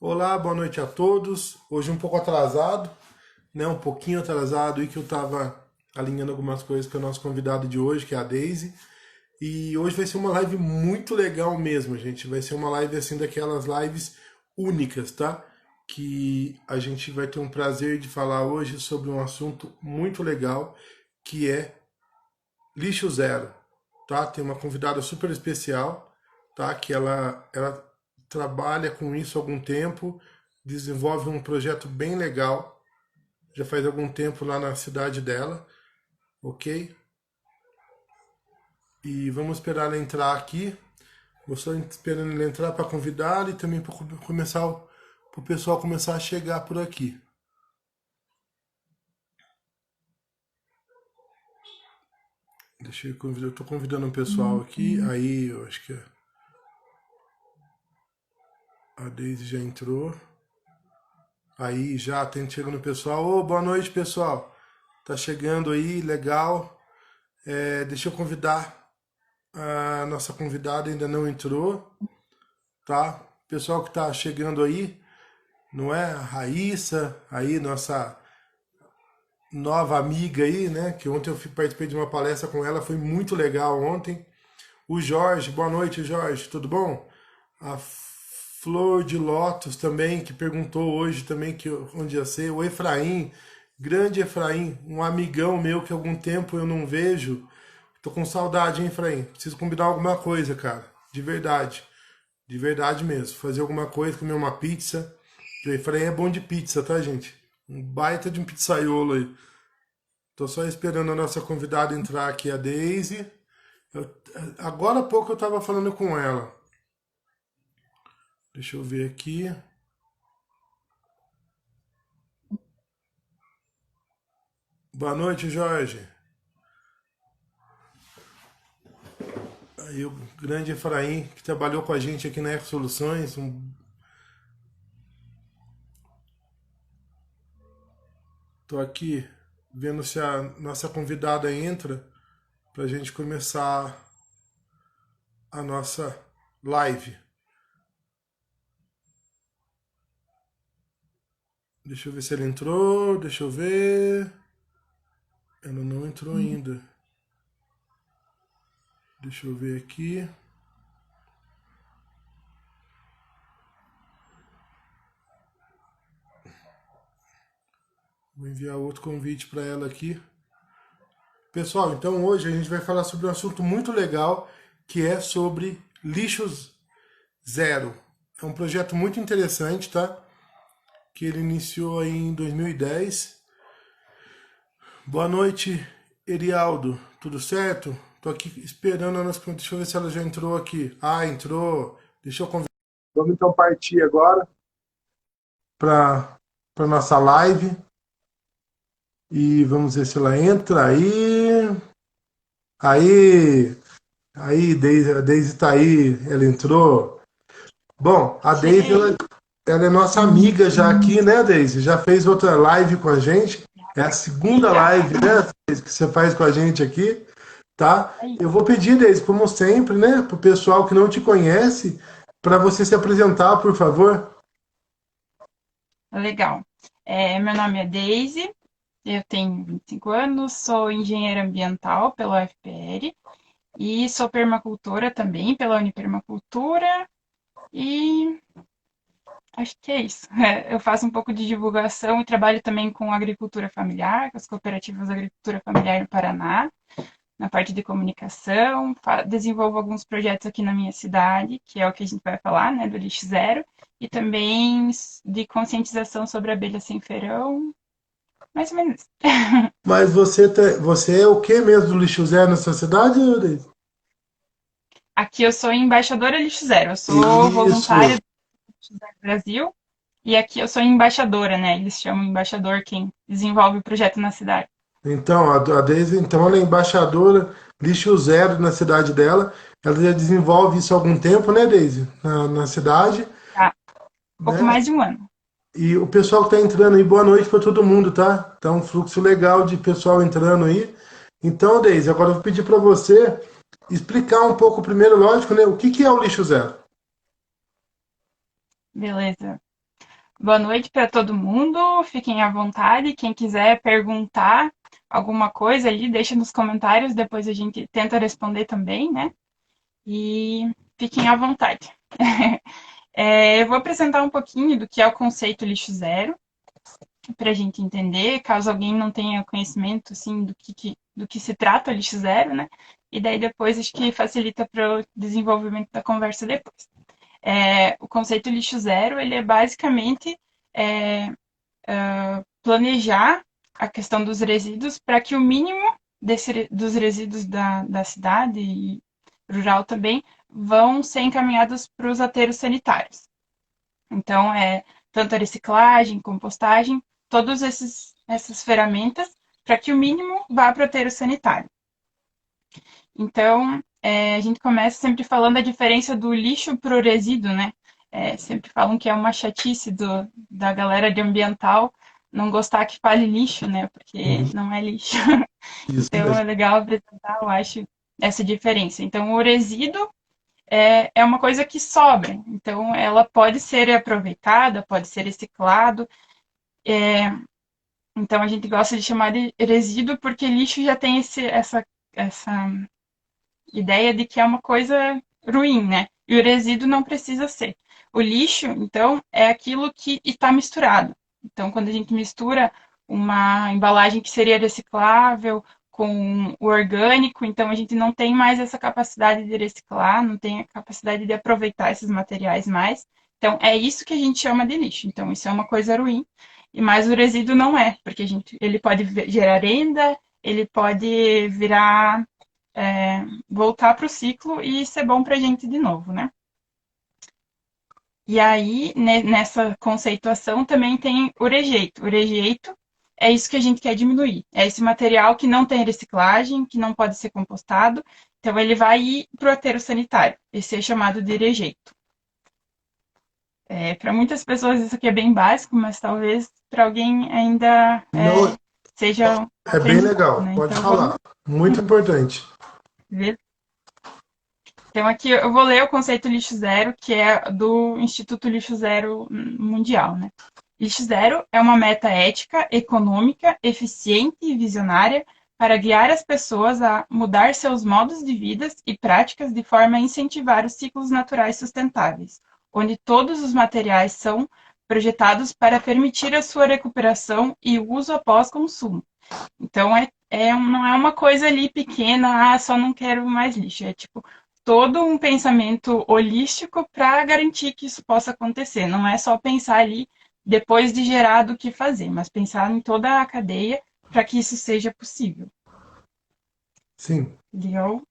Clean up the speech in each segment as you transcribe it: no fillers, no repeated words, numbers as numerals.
Olá, boa noite a todos. Hoje um pouco atrasado, né? Um pouquinho atrasado e que eu estava alinhando algumas coisas com o nosso convidado de hoje, que é a Daisy. E hoje vai ser uma live muito legal mesmo, gente. Vai ser uma live assim daquelas lives únicas, tá? Que a gente vai ter um prazer de falar hoje sobre um assunto muito legal, que é lixo zero, tá? Tem uma convidada super especial, tá? Que ela trabalha com isso há algum tempo, desenvolve um projeto bem legal, já faz algum tempo lá na cidade dela, ok? E vamos esperar ela entrar aqui. Vou só esperando ela entrar para convidar e também para começar para o pessoal começar a chegar por aqui. Deixa eu convidar, eu tô convidando um pessoal aqui. Aí, eu acho que a Daisy já entrou. Aí já tem chegando o pessoal. Ô, boa noite, pessoal. Tá chegando aí, legal. Deixa eu convidar a nossa convidada, ainda não entrou, tá? Pessoal que tá chegando aí, não é? A Raíssa, aí, nossa nova amiga aí, né? Que ontem eu participei de uma palestra com ela, foi muito legal ontem. O Jorge, boa noite, Jorge, tudo bom? A Flor de Lótus também, que perguntou hoje também que onde ia ser. O Efraim, grande Efraim, um amigão meu que há algum tempo eu não vejo. Tô com saudade, hein, Efraim? Preciso combinar alguma coisa, cara. De verdade. De verdade mesmo. Fazer alguma coisa, comer uma pizza. O Efraim é bom de pizza, tá, gente? Um baita de um pizzaiolo aí. Tô só esperando a nossa convidada entrar aqui, a Daisy. Agora há pouco eu tava falando com ela. Deixa eu ver aqui. Boa noite, Jorge. Aí o grande Efraim, que trabalhou com a gente aqui na Eco Soluções. Tô aqui vendo se a nossa convidada entra pra gente começar a nossa live. Deixa eu ver se ela entrou. Deixa eu ver. Ela não entrou ainda. Deixa eu ver aqui. Vou enviar outro convite para ela aqui. Pessoal, então hoje a gente vai falar sobre um assunto muito legal que é sobre lixos zero. É um projeto muito interessante, tá? Que ele iniciou aí em 2010. Boa noite, Erialdo. Tudo certo? Tô aqui esperando a nossa. Deixa eu ver se ela já entrou aqui. Ah, entrou. Deixa eu convidar. Vamos então partir agora para nossa live e vamos ver se ela entra aí. Aí, aí, Daisy, a Daisy tá aí, ela entrou. Bom, a Daisy, Cheguei. ela é nossa amiga já aqui, né, Daisy? Já fez outra live com a gente. É a segunda Já. live, né, Daisy, que você faz com a gente aqui, tá? Aí. Eu vou pedir, Daisy, como sempre, né, pro pessoal que não te conhece, para você se apresentar, por favor. Legal. Meu nome é Daisy, eu tenho 25 anos, sou engenheira ambiental pela UFPR e sou permacultora também pela Unipermacultura e acho que é isso. Eu faço um pouco de divulgação e trabalho também com agricultura familiar, com as cooperativas de agricultura familiar no Paraná, na parte de comunicação, desenvolvo alguns projetos aqui na minha cidade, que é o que a gente vai falar, né, do lixo zero, e também de conscientização sobre abelha sem ferão, mais ou menos isso. Mas você é o que mesmo do lixo zero na sua cidade, Daisy? Aqui eu sou embaixadora lixo zero, eu sou voluntária Isso. do Lixo Zero Brasil, e aqui eu sou embaixadora, né, eles chamam embaixador quem desenvolve o projeto na cidade. Então, a Daisy, então, ela é embaixadora lixo zero na cidade dela. Ela já desenvolve isso há algum tempo, né, Daisy? Na cidade, Tá? Pouco né? mais de um ano. E o pessoal que está entrando aí, boa noite para todo mundo, tá? Tá um fluxo legal de pessoal entrando aí. Então, Daisy, agora eu vou pedir para você explicar um pouco primeiro, lógico, né? O que que é o lixo zero? Beleza. Boa noite para todo mundo. Fiquem à vontade. Quem quiser perguntar alguma coisa ali, deixa nos comentários. Depois a gente tenta responder também, né? E fiquem à vontade. Eu vou apresentar um pouquinho do que é o conceito lixo zero, para a gente entender, caso alguém não tenha conhecimento assim do que se trata o lixo zero, né? E daí depois acho que facilita para o desenvolvimento da conversa depois. O conceito lixo zero, ele é basicamente é, planejar a questão dos resíduos para que o mínimo dos resíduos da cidade e rural também vão ser encaminhados para os aterros sanitários. Então, tanto a reciclagem, compostagem, todas essas ferramentas para que o mínimo vá para o aterro sanitário. Então, a gente começa sempre falando a diferença do lixo para o resíduo, né? Sempre falam que é uma chatice da galera de ambiental não gostar que fale lixo, né? Porque Uhum. não é lixo. Isso Então, é mesmo. legal apresentar, eu acho, essa diferença. Então, o resíduo é uma coisa que sobra. Então, ela pode ser aproveitada, pode ser reciclado. Então, a gente gosta de chamar de resíduo porque lixo já tem essa ideia de que é uma coisa ruim, né? E o resíduo não precisa ser. O lixo, então, é aquilo que está misturado. Então, quando a gente mistura uma embalagem que seria reciclável com o orgânico, então a gente não tem mais essa capacidade de reciclar, não tem a capacidade de aproveitar esses materiais mais. Então, é isso que a gente chama de lixo. Então, isso é uma coisa ruim. E mais o resíduo não é, porque ele pode gerar renda, ele pode virar voltar para o ciclo e ser bom para a gente de novo, né? E aí, nessa conceituação, também tem o rejeito. O rejeito é isso que a gente quer diminuir. É esse material que não tem reciclagem, que não pode ser compostado. Então, ele vai ir para o aterro sanitário. Esse é chamado de rejeito. Para muitas pessoas isso aqui é bem básico, mas talvez para alguém ainda Não, seja um é bem aprendizado, legal, né? pode Então, vamos falar. Muito importante. ver. Então, aqui eu vou ler o conceito lixo zero, que é do Instituto Lixo Zero Mundial, né? Lixo zero é uma meta ética, econômica, eficiente e visionária para guiar as pessoas a mudar seus modos de vida e práticas de forma a incentivar os ciclos naturais sustentáveis, onde todos os materiais são projetados para permitir a sua recuperação e uso após consumo. Então, não é uma coisa ali pequena, só não quero mais lixo. É tipo todo um pensamento holístico para garantir que isso possa acontecer. Não é só pensar ali depois de gerado o que fazer, mas pensar em toda a cadeia para que isso seja possível. Sim, Entendeu?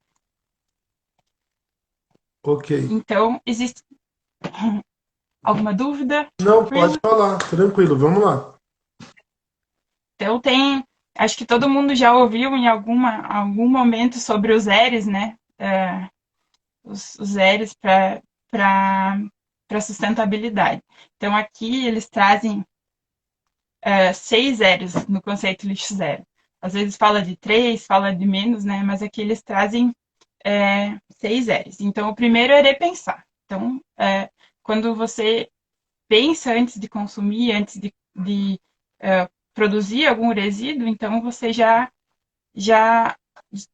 ok. Então, existe alguma dúvida? Não, pode Tranquilo? falar, tranquilo, vamos lá. Então, acho que todo mundo já ouviu em algum momento sobre os ERES, né? Os ERES para sustentabilidade. Então, aqui eles trazem 6 zeros no conceito lixo zero. Às vezes fala de 3, fala de menos, né? Mas aqui eles trazem 6 zeros. Então, o primeiro é repensar. Então, quando você pensa antes de consumir, antes de produzir algum resíduo, então você já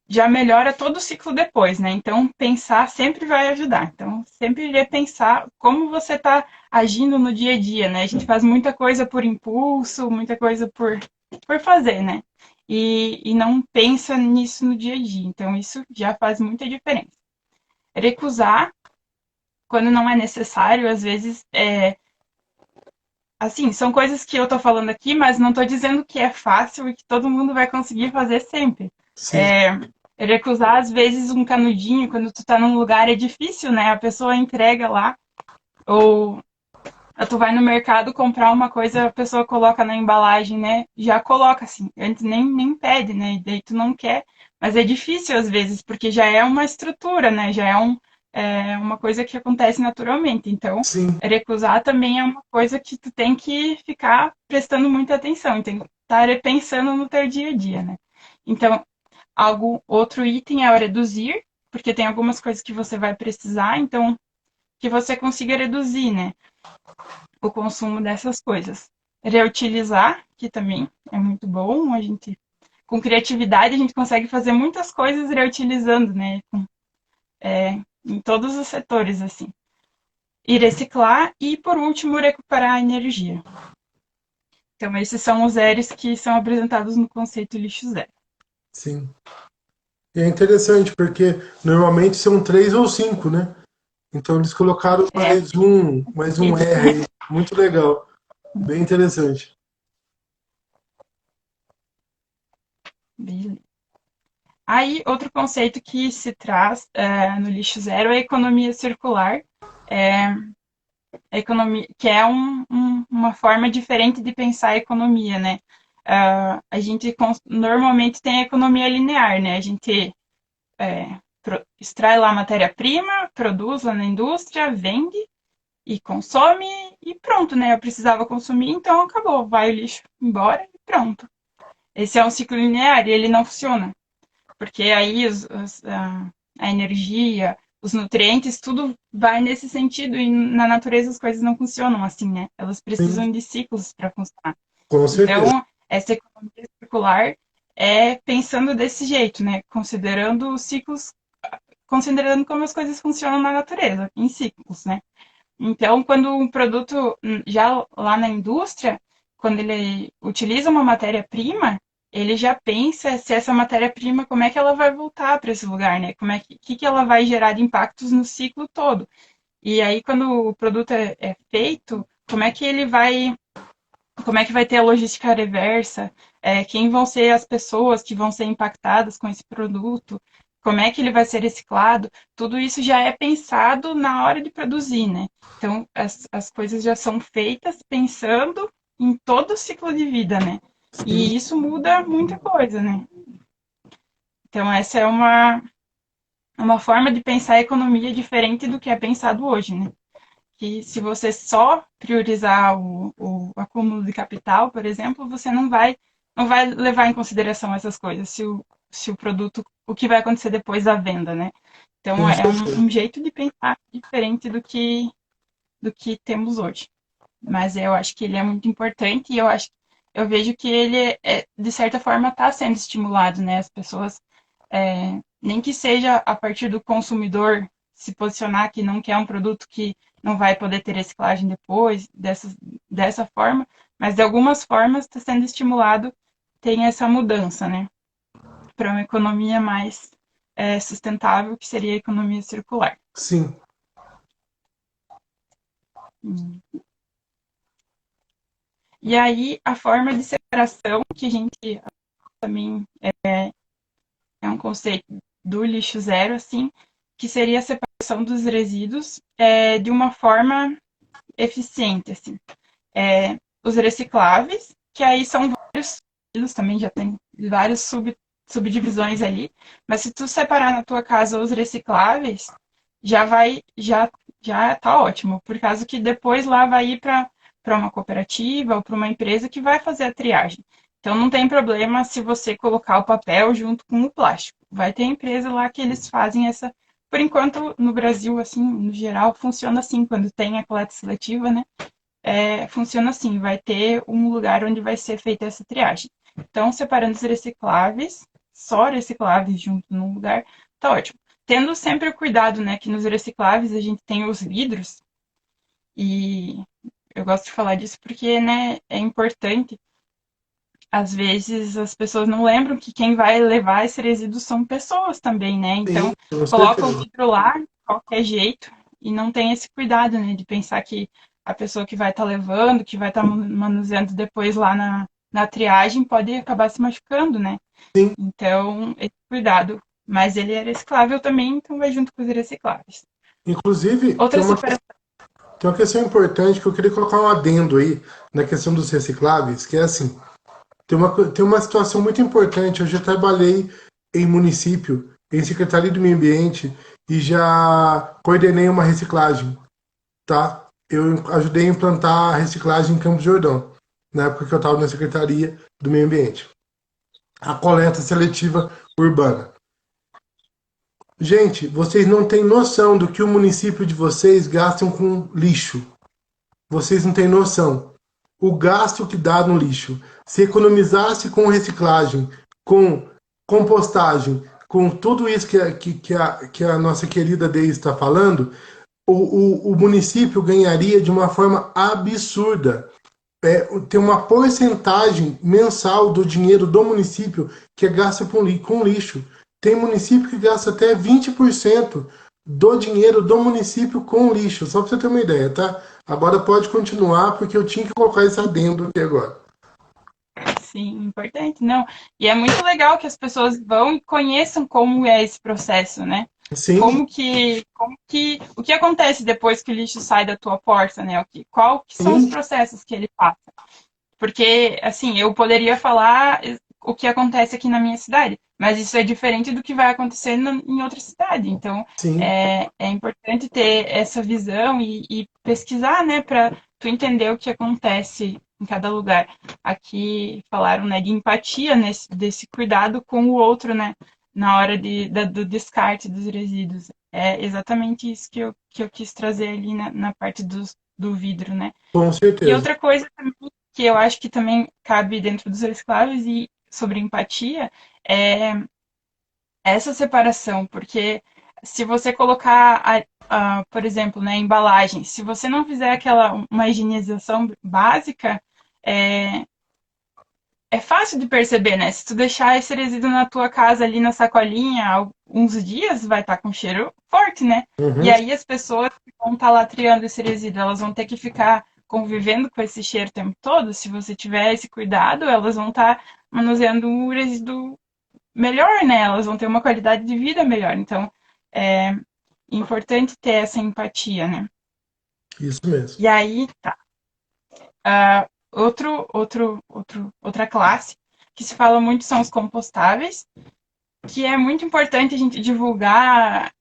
já melhora todo o ciclo depois, né? Então, pensar sempre vai ajudar. Então, sempre repensar como você está agindo no dia a dia, né? A gente faz muita coisa por impulso, muita coisa por fazer, né? E não pensa nisso no dia a dia. Então, isso já faz muita diferença. Recusar quando não é necessário, às vezes, assim, são coisas que eu tô falando aqui, mas não tô dizendo que é fácil e que todo mundo vai conseguir fazer sempre. Sim, É, recusar, às vezes, um canudinho quando tu tá num lugar é difícil, né? A pessoa entrega lá, ou tu vai no mercado comprar uma coisa, a pessoa coloca na embalagem, né? Já coloca assim, antes nem pede, né? E daí tu não quer, mas é difícil às vezes, porque já é uma estrutura, né? Já uma coisa que acontece naturalmente. Então, sim, recusar também é uma coisa que tu tem que ficar prestando muita atenção, tem que estar repensando no teu dia a dia, né? Então, outro item é o reduzir, porque tem algumas coisas que você vai precisar, então que você consiga reduzir, né? o consumo dessas coisas. Reutilizar, que também é muito bom, a gente com criatividade a gente consegue fazer muitas coisas reutilizando, né? Em todos os setores, assim. E reciclar e, por último, recuperar a energia. Então, esses são os R's que são apresentados no conceito lixo zero. Sim. E é interessante, porque normalmente são três ou cinco, né? Então eles colocaram É, mais um R aí. Muito legal. Bem interessante. beleza. Aí, outro conceito que se traz no lixo zero é a economia circular, é, a economia, que é uma forma diferente de pensar a economia, né? A gente normalmente tem a economia linear, né? A gente extrai lá a matéria-prima, produz lá na indústria, vende e consome e pronto, né? Eu precisava consumir, então acabou, vai o lixo embora e pronto. Esse é um ciclo linear e ele não funciona, porque aí a energia, os nutrientes, tudo vai nesse sentido e na natureza as coisas não funcionam assim, né? Elas Sim, precisam de ciclos para funcionar. com certeza. Então, essa economia circular é pensando desse jeito, né? Considerando os ciclos, considerando como as coisas funcionam na natureza, em ciclos, né? Então, quando um produto, já lá na indústria, quando ele utiliza uma matéria-prima, ele já pensa se essa matéria-prima, como é que ela vai voltar para esse lugar, né? Como é que ela vai gerar de impactos no ciclo todo. E aí, quando o produto é feito, como é que vai ter a logística reversa, quem vão ser as pessoas que vão ser impactadas com esse produto, como é que ele vai ser reciclado, tudo isso já é pensado na hora de produzir, né? Então, as coisas já são feitas pensando em todo o ciclo de vida, né? Sim, E isso muda muita coisa, né? Então, essa é uma forma de pensar a economia diferente do que é pensado hoje, né? Que se você só priorizar o acúmulo de capital, por exemplo, você não vai levar em consideração essas coisas, se o produto, o que vai acontecer depois da venda, né? Então com é certeza. um jeito de pensar diferente do que temos hoje. Mas eu acho que ele é muito importante e eu vejo que ele de certa forma está sendo estimulado, né? As pessoas nem que seja a partir do consumidor se posicionar que não quer um produto que não vai poder ter reciclagem depois, dessa forma, mas de algumas formas está sendo estimulado, tem essa mudança, né? Para uma economia mais sustentável, que seria a economia circular. Sim. Hum. E aí, a forma de separação, que a gente também é um conceito do lixo zero, assim, que seria a separação dos resíduos de uma forma eficiente, assim. Os recicláveis, que aí são vários resíduos, também já tem várias subdivisões ali, mas se tu separar na tua casa os recicláveis, já tá ótimo, por causa que depois lá vai ir para uma cooperativa ou para uma empresa que vai fazer a triagem. Então não tem problema se você colocar o papel junto com o plástico. Vai ter empresa lá que eles fazem essa. Por enquanto, no Brasil, assim, no geral, funciona assim, quando tem a coleta seletiva, né? Funciona assim, vai ter um lugar onde vai ser feita essa triagem. Então, separando os recicláveis, só recicláveis junto num lugar, tá ótimo. Tendo sempre o cuidado, né, que nos recicláveis a gente tem os vidros, e eu gosto de falar disso porque, né, é importante. Às vezes as pessoas não lembram que quem vai levar esse resíduo são pessoas também, né? Sim, Então, com coloca o certeza. vidro lá de qualquer jeito e não tem esse cuidado, né? De pensar que a pessoa que vai estar levando, que vai estar manuseando depois lá na triagem, pode acabar se machucando, né? Sim. Então, esse cuidado. Mas ele é reciclável também, então vai junto com os recicláveis. Inclusive, Outra separação. tem uma questão importante que eu queria colocar um adendo aí na questão dos recicláveis, que é assim, tem uma situação muito importante. Eu já trabalhei em município, em Secretaria do Meio Ambiente, e já coordenei uma reciclagem, tá? Eu ajudei a implantar a reciclagem em Campos do Jordão, na época que eu estava na Secretaria do Meio Ambiente. A coleta seletiva urbana. Gente, vocês não têm noção do que o município de vocês gastam com lixo. vocês não têm noção. O gasto que dá no lixo. Se economizasse com reciclagem, com compostagem, com tudo isso que a nossa querida Deise está falando, o município ganharia de uma forma absurda. Tem uma porcentagem mensal do dinheiro do município que é gasto com lixo. Tem município que gasta até 20% do dinheiro do município com lixo. Só para você ter uma ideia, tá? Agora pode continuar, porque eu tinha que colocar esse adendo aqui agora. Sim, importante, não. E é muito legal que as pessoas vão e conheçam como é esse processo, né? Sim, O que acontece depois que o lixo sai da tua porta, né? Qual que são os sim, processos que ele passa? Porque, assim, eu poderia falar o que acontece aqui na minha cidade, mas isso é diferente do que vai acontecer em outra cidade. Então, sim, é importante ter essa visão e pesquisar, né, para tu entender o que acontece em cada lugar. Aqui falaram, né, de empatia desse cuidado com o outro, né, na hora do descarte dos resíduos. É exatamente isso que eu quis trazer ali na parte do vidro, né? com E certeza. outra coisa também que eu acho que também cabe dentro dos recicláveis e sobre empatia é essa separação, porque se você colocar, por exemplo, né, embalagem, se você não fizer uma higienização básica, é, é fácil de perceber, né? Se tu deixar esse resíduo na tua casa ali na sacolinha uns dias, vai estar com cheiro forte, né? E Uhum, aí as pessoas que vão estar lá triando esse resíduo, elas vão ter que ficar convivendo com esse cheiro o tempo todo. Se você tiver esse cuidado, elas vão estar manuseando um resíduo melhor, né? Elas vão ter uma qualidade de vida melhor. Então, é importante ter essa empatia, né? isso mesmo. E aí, outra classe que se fala muito são os compostáveis, que é muito importante a gente divulgar,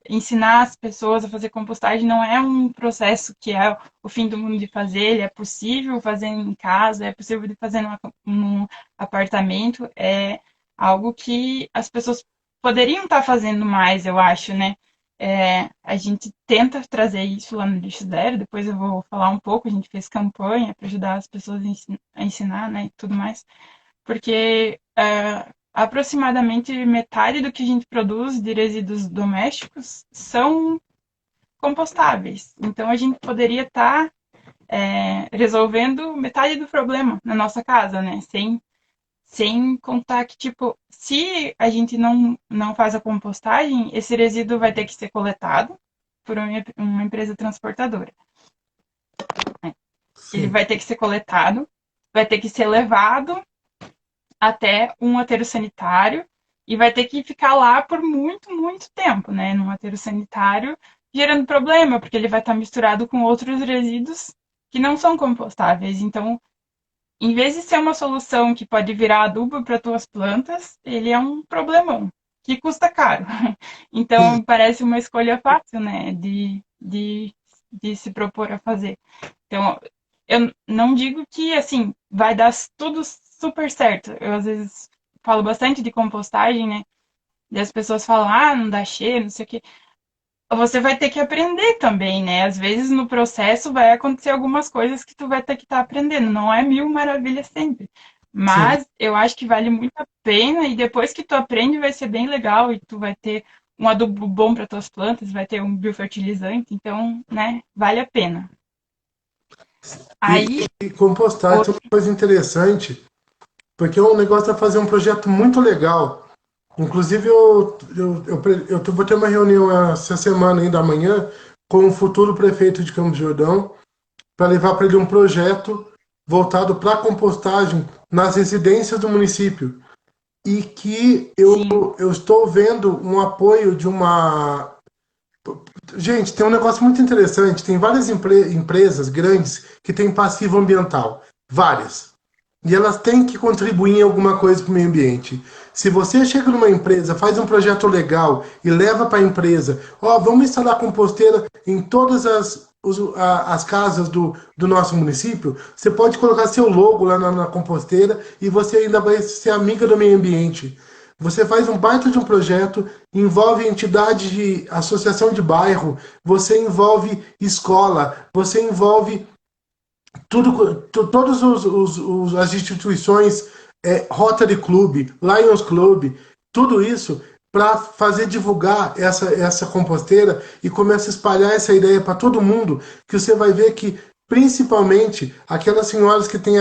ensinar as pessoas a fazer compostagem. Não é um processo que é o fim do mundo de fazer, ele é possível fazer em casa, é possível de fazer num apartamento, é algo que as pessoas poderiam estar fazendo mais, eu acho, né? A gente tenta trazer isso lá no Lixo Zero, depois eu vou falar um pouco, a gente fez campanha para ajudar as pessoas a ensinar, né, e tudo mais, porque aproximadamente metade do que a gente produz de resíduos domésticos são compostáveis. Então a gente poderia estar resolvendo metade do problema na nossa casa, né? Sem contar que, tipo, se a gente não faz a compostagem, esse resíduo vai ter que ser coletado por uma empresa transportadora. Ele Sim, vai ter que ser coletado, vai ter que ser levado até um aterro sanitário e vai ter que ficar lá por muito, muito tempo, né? Num aterro sanitário, gerando problema, porque ele vai estar misturado com outros resíduos que não são compostáveis. Então, em vez de ser uma solução que pode virar adubo para tuas plantas, ele é um problemão que custa caro. sim, Então, parece uma escolha fácil, né? De se propor a fazer. Então, eu não digo que, assim, vai dar tudo super certo. Eu, às vezes, falo bastante de compostagem, né? E as pessoas falam, não dá cheiro, não sei o quê. Você vai ter que aprender também, né? Às vezes, no processo, vai acontecer algumas coisas que tu vai ter que estar aprendendo. Não é mil maravilhas sempre. sim. Mas eu acho que vale muito a pena e depois que tu aprende, vai ser bem legal e tu vai ter um adubo bom para tuas plantas, vai ter um biofertilizante. Então, né? Vale a pena. E, Aí, e compostagem é uma outro coisa interessante, porque o negócio é fazer um projeto muito legal. Inclusive, eu vou ter uma reunião essa semana ainda amanhã com o futuro prefeito de Campos do Jordão para levar para ele um projeto voltado para compostagem nas residências do município. E que sim, eu estou vendo um apoio de uma. Gente, tem um negócio muito interessante. Tem várias empresas grandes que têm passivo ambiental. Várias. E elas têm que contribuir em alguma coisa para o meio ambiente. Se você chega numa empresa, faz um projeto legal e leva para a empresa, vamos instalar composteira em todas as casas do nosso município, você pode colocar seu logo lá na composteira e você ainda vai ser amiga do meio ambiente. Você faz um baita de um projeto, envolve entidade de associação de bairro, você envolve escola, você envolve todas as instituições, Rotary Club, Lions Club, tudo isso para fazer divulgar essa composteira e começa a espalhar essa ideia para todo mundo, que você vai ver que principalmente aquelas senhoras que têm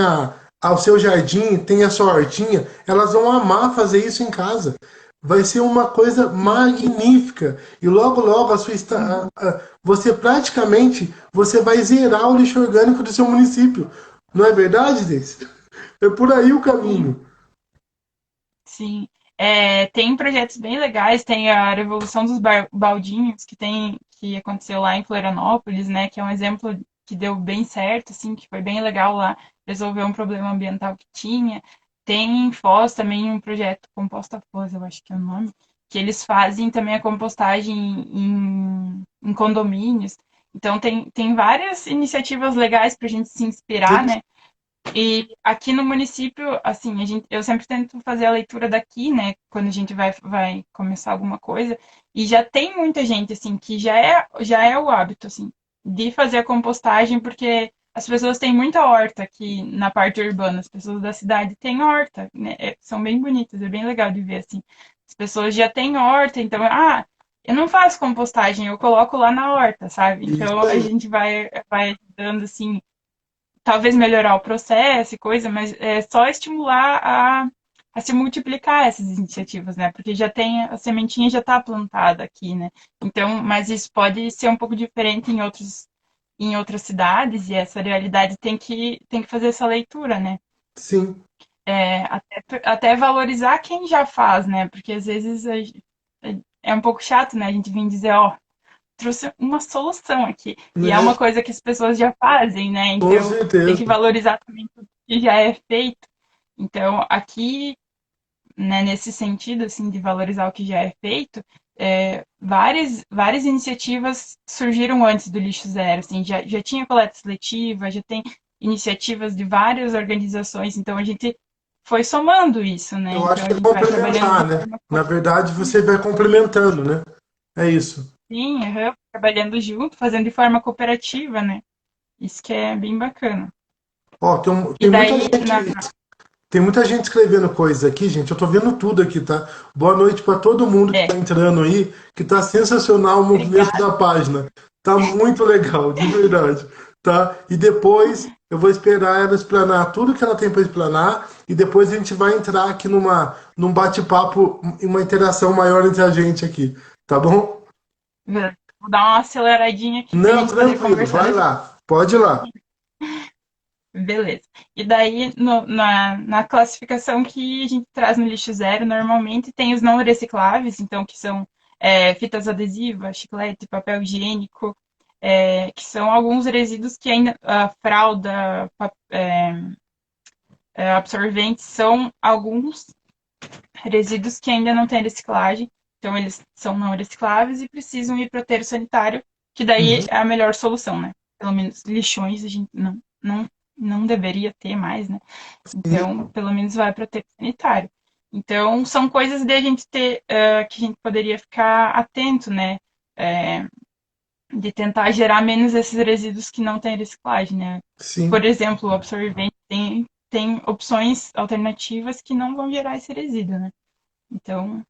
ao seu jardim, têm a sua hortinha, elas vão amar fazer isso em casa. Vai ser uma coisa Sim. magnífica. E logo, logo, você praticamente você vai zerar o lixo orgânico do seu município. Não é verdade, Deise? É por aí o Sim. caminho. Sim. Tem projetos bem legais, tem a Revolução dos Baldinhos, que aconteceu lá em Florianópolis, né? Que é um exemplo que deu bem certo, assim, que foi bem legal lá, resolver um problema ambiental que tinha. Tem em Foz também um projeto Composta Foz, eu acho que é o nome, que eles fazem também a compostagem em condomínios. Então tem várias iniciativas legais para a gente se inspirar, Sim, né? E aqui no município, assim, eu sempre tento fazer a leitura daqui, né, quando a gente vai começar alguma coisa, e já tem muita gente, assim, que já é o hábito, assim, de fazer a compostagem, porque as pessoas têm muita horta aqui na parte urbana, as pessoas da cidade têm horta, né, são bem bonitas, é bem legal de ver, assim. As pessoas já têm horta, então, eu não faço compostagem, eu coloco lá na horta, sabe? isso Então a aí. gente vai dando, assim, talvez melhorar o processo e coisa, mas é só estimular a se multiplicar essas iniciativas, né? Porque já tem, a sementinha já está plantada aqui, né? Então, mas isso pode ser um pouco diferente em outras cidades, e essa realidade tem que fazer essa leitura, né? Sim. Até valorizar quem já faz, né? Porque às vezes é um pouco chato, né? A gente vem dizer, ó, trouxe uma solução aqui. E é uma Né? coisa que as pessoas já fazem, né? Com Então tem certeza. que valorizar também tudo que já é feito. Então, aqui, né, nesse sentido, assim, de valorizar o que já é feito, várias iniciativas surgiram antes do Lixo Zero, assim, já tinha coleta seletiva, já tem iniciativas de várias organizações, então a gente foi somando isso, né? Eu acho Então a que é gente vai trabalhando complementar, de né? forma Na verdade, você vai complementando, né? É isso. sim, aham, trabalhando junto, fazendo de forma cooperativa, né? Isso que é bem bacana. Ó, E tem muita daí, gente, tem muita gente escrevendo coisas aqui, gente. Eu tô vendo tudo aqui, tá? Boa noite para todo mundo que tá é, entrando aí, que tá sensacional o movimento obrigada. da página. Tá muito legal, de verdade, tá? E depois eu vou esperar ela explanar tudo que ela tem para explanar e depois a gente vai entrar aqui num bate-papo, e uma interação maior entre a gente aqui, tá bom? Vou dar uma aceleradinha aqui para a Não, gente poder tranquilo, conversar vai desse. lá. Pode ir lá. Beleza. E daí, na classificação que a gente traz no lixo zero, normalmente tem os não recicláveis, então, que são fitas adesivas, chiclete, papel higiênico, que são alguns resíduos que ainda, a fralda, absorventes, são alguns resíduos que ainda não têm reciclagem, então eles são não recicláveis e precisam ir para o aterro sanitário, que daí Uhum. é a melhor solução, né? Pelo menos lixões a gente não deveria ter mais, né? Então, pelo menos vai para o aterro sanitário. Então, são coisas de a gente ter, que a gente poderia ficar atento, né? É, de tentar gerar menos esses resíduos que não têm reciclagem, né? Por Sim. exemplo, o absorvente tem opções alternativas que não vão gerar esse resíduo, né? Então,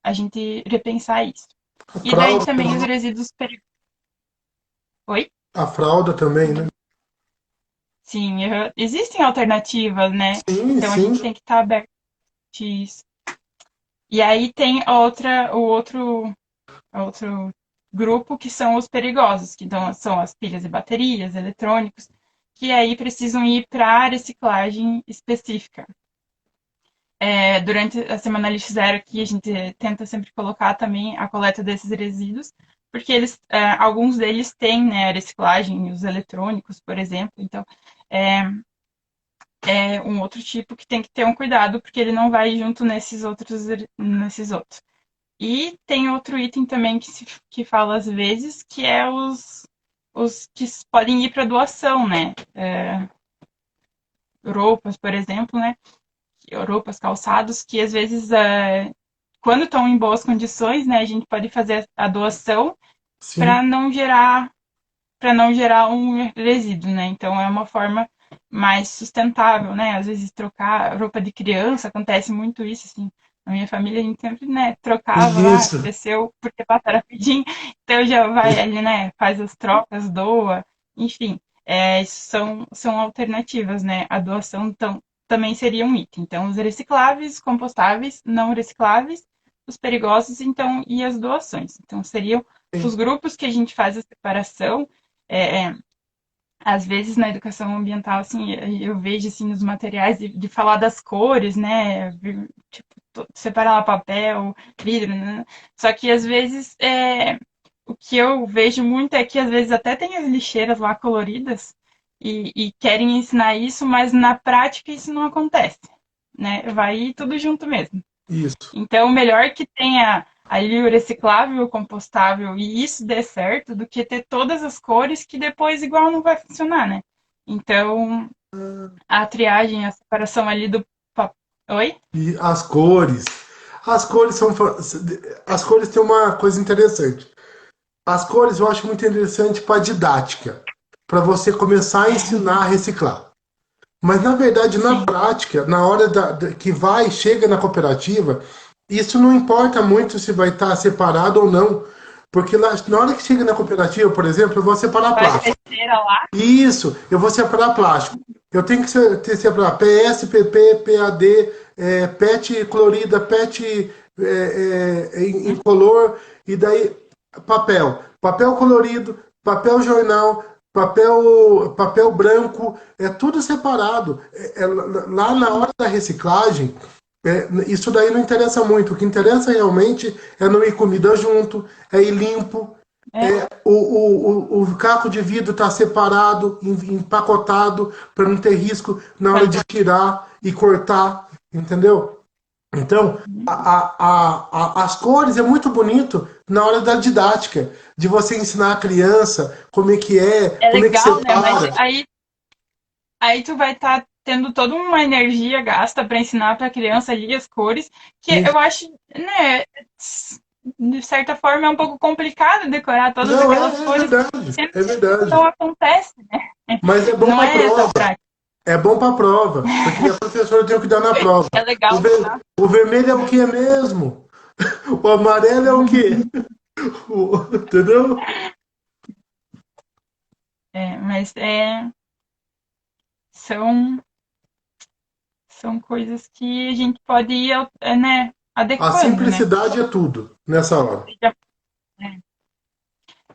a gente repensar isso. A E daí fralda também os também. resíduos perigosos. Oi? A fralda também, né? Sim, existem alternativas, né? Sim, Então a sim. gente tem que estar aberto a isso. E aí tem outro grupo que são os perigosos, que então são as pilhas e baterias, eletrônicos, que aí precisam ir para a reciclagem específica. Durante a Semana Lixo Zero aqui, a gente tenta sempre colocar também a coleta desses resíduos, porque alguns deles têm, né, a reciclagem, os eletrônicos, por exemplo. Então, é, é um outro tipo que tem que ter um cuidado, porque ele não vai junto nesses outros. E tem outro item também que fala às vezes, que é os que podem ir para doação, né? Roupas, por exemplo, né? roupas, calçados, que às vezes, quando estão em boas condições, né, a gente pode fazer a doação Sim, para não gerar um resíduo, né? Então é uma forma mais sustentável, né? Às vezes trocar roupa de criança, acontece muito isso, assim. Na minha família a gente sempre, né, trocava lá, isso. cresceu porque passa rapidinho, então já vai ali, né, faz as trocas, doa, enfim. São alternativas, né? A doação então, também seria um item. Então, os recicláveis, compostáveis, não recicláveis, os perigosos, então, e as doações. Então, seriam os grupos que a gente faz a separação. é, é, Às vezes na educação ambiental, assim, eu vejo assim nos materiais de falar das cores, né? Tipo, separar lá papel, vidro, né? Só que às vezes o que eu vejo muito é que às vezes até tem as lixeiras lá coloridas e querem ensinar isso, mas na prática isso não acontece, né? Vai tudo junto mesmo. Isso. Então, melhor que tenha ali o reciclável, o compostável e isso dê certo, do que ter todas as cores que depois igual não vai funcionar, né? Então, a triagem, a separação ali do papel. Oi? E as cores. As cores são. As cores têm uma coisa interessante. As cores eu acho muito interessante para didática, para você começar a ensinar a reciclar. Mas na verdade, na Sim, prática, na hora que vai, chega na cooperativa, isso não importa muito se vai estar separado ou não. Porque lá, na hora que chega na cooperativa, por exemplo, eu vou separar faz plástico. besteira lá. Isso, eu vou separar plástico. Eu tenho que separar PS, PP, PAD, PET colorida, PET incolor, e daí papel. Papel colorido, papel jornal, papel branco, é tudo separado. Lá na hora da reciclagem, isso daí não interessa muito. O que interessa realmente é não ir comida junto, é ir limpo, É, o caco de vidro está separado, empacotado, para não ter risco na hora de fazer. tirar e cortar, entendeu? Então, as cores é muito bonito na hora da didática, de você ensinar a criança É como é que legal, né? Mas separa. aí tu vai estar tendo toda uma energia gasta para ensinar para a criança ali as cores, que E, eu acho, né, de certa forma é um pouco complicado decorar todas não, aquelas é cores, verdade, sendo é que isso não verdade. acontece, né? Mas é bom Não para é essa a prova. prática. É bom para prova, porque a professora tem que dar na prova. É O, legal, ver- tá? o vermelho é o que mesmo? O amarelo é o quê? Entendeu? Mas são, são coisas que a gente pode ir, né, A adequando, né? simplicidade é tudo nessa hora.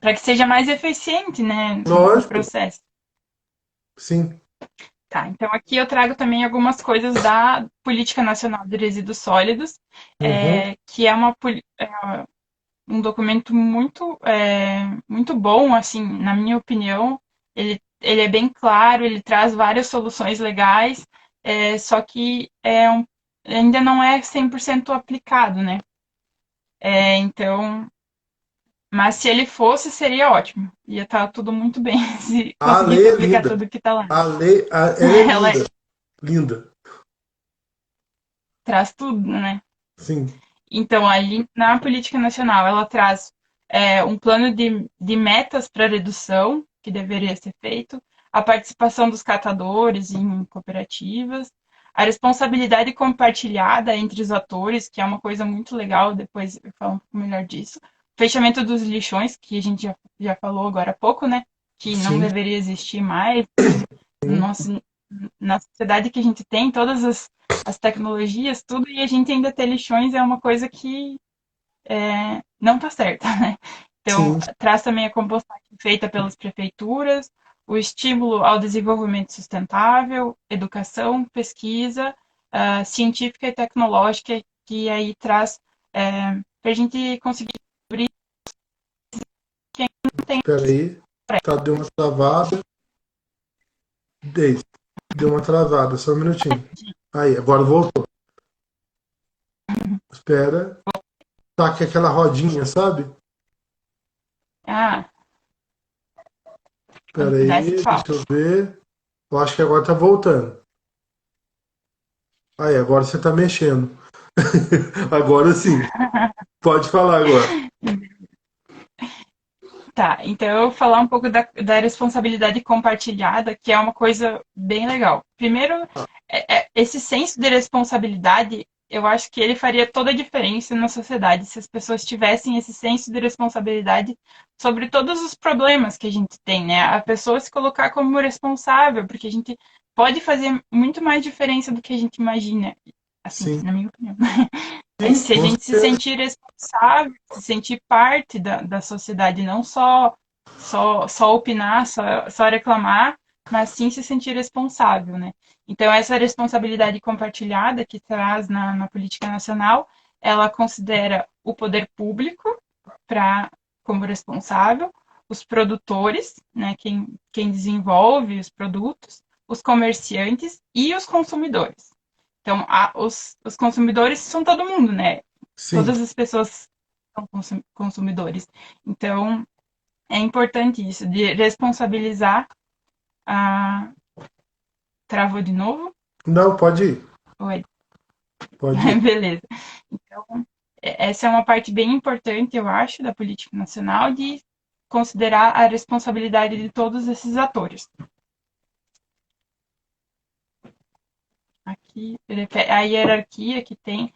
Para que seja mais eficiente, né, no Lógico, processo. sim. Tá, então aqui eu trago também algumas coisas da Política Nacional de Resíduos Sólidos, Uhum, que é um documento muito bom, assim, na minha opinião. Ele é bem claro, ele traz várias soluções legais, só que ainda não é 100% aplicado, né? Então, mas se ele fosse, seria ótimo. Ia estar tudo muito bem se a lei conseguisse é aplicar linda. tudo que está lá. Ela é Ela linda. Linda. traz tudo, né? Sim. Então, ali na política nacional, ela traz um plano de metas para redução, que deveria ser feito, a participação dos catadores em cooperativas, a responsabilidade compartilhada entre os atores, que é uma coisa muito legal, depois eu falo um pouco melhor disso. Fechamento dos lixões, que a gente já falou agora há pouco, né? Que não Sim. deveria existir mais. Sim. Nossa, na sociedade que a gente tem, todas as tecnologias, tudo, e a gente ainda ter lixões é uma coisa que não está certa, né? Então, Sim. traz também a compostagem feita pelas prefeituras, o estímulo ao desenvolvimento sustentável, educação, pesquisa científica e tecnológica, que aí traz para a gente conseguir abrir quem não tem. Espera aí. Tá, deu uma travada. Dei. Deu uma travada, só um minutinho. Aí, agora voltou. Espera. Tá aqui aquela rodinha, sabe? Ah, Espera quando dá esse aí, deixa pau. eu ver. Eu acho que agora tá voltando. Aí, agora você tá mexendo. Agora sim. Pode falar agora. Tá, então eu vou falar um pouco da responsabilidade compartilhada, que é uma coisa bem legal. Primeiro, esse senso de responsabilidade, eu acho que ele faria toda a diferença na sociedade se as pessoas tivessem esse senso de responsabilidade sobre todos os problemas que a gente tem, né? A pessoa se colocar como responsável, porque a gente pode fazer muito mais diferença do que a gente imagina, assim, Sim. na minha opinião. Sim, Se a com gente se certeza. sentir responsável, se sentir parte da sociedade, não só opinar, só reclamar, mas sim se sentir responsável, né? Então, essa responsabilidade compartilhada que traz na política nacional, ela considera o poder público pra, como responsável, os produtores, né, quem desenvolve os produtos, os comerciantes e os consumidores. Então, os consumidores são todo mundo, né? Sim. Todas as pessoas são consumidores. Então, é importante isso, de responsabilizar a. Travou de novo? Não, pode ir. Oi. Pode ir. Beleza. Então, essa é uma parte bem importante, eu acho, da política nacional, de considerar a responsabilidade de todos esses atores. Aqui, a hierarquia que tem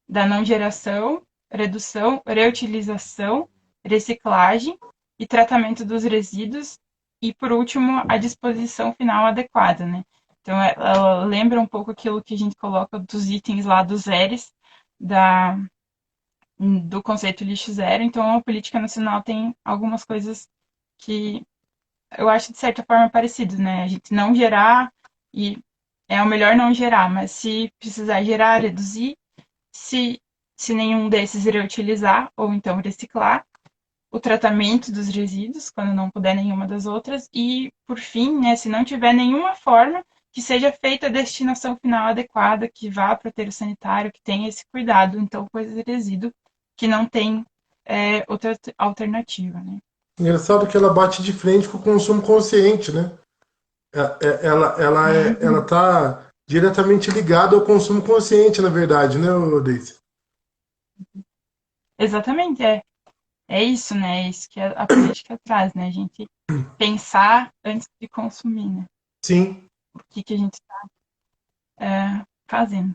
da não geração, redução, reutilização, reciclagem e tratamento dos resíduos e, por último, a disposição final adequada, né? Então, ela lembra um pouco aquilo que a gente coloca dos itens lá dos zeros da, do conceito lixo zero. Então, a política nacional tem algumas coisas que eu acho de certa forma parecidas, né? A gente não gerar e é o melhor não gerar, mas se precisar gerar, reduzir, se, se nenhum desses reutilizar ou então reciclar, o tratamento dos resíduos, quando não puder nenhuma das outras, e, por fim, né, se não tiver nenhuma forma, que seja feita a destinação final adequada, que vá para o aterro sanitário, que tenha esse cuidado, então, coisa de resíduo que não tem outra alternativa, né? Engraçado que ela bate de frente com o consumo consciente, né? Ela tá diretamente ligada ao consumo consciente, na verdade, né, Deise? Exatamente, é isso, né? É isso que a política traz, né? A gente pensar antes de consumir, né? Sim, O que a gente está fazendo.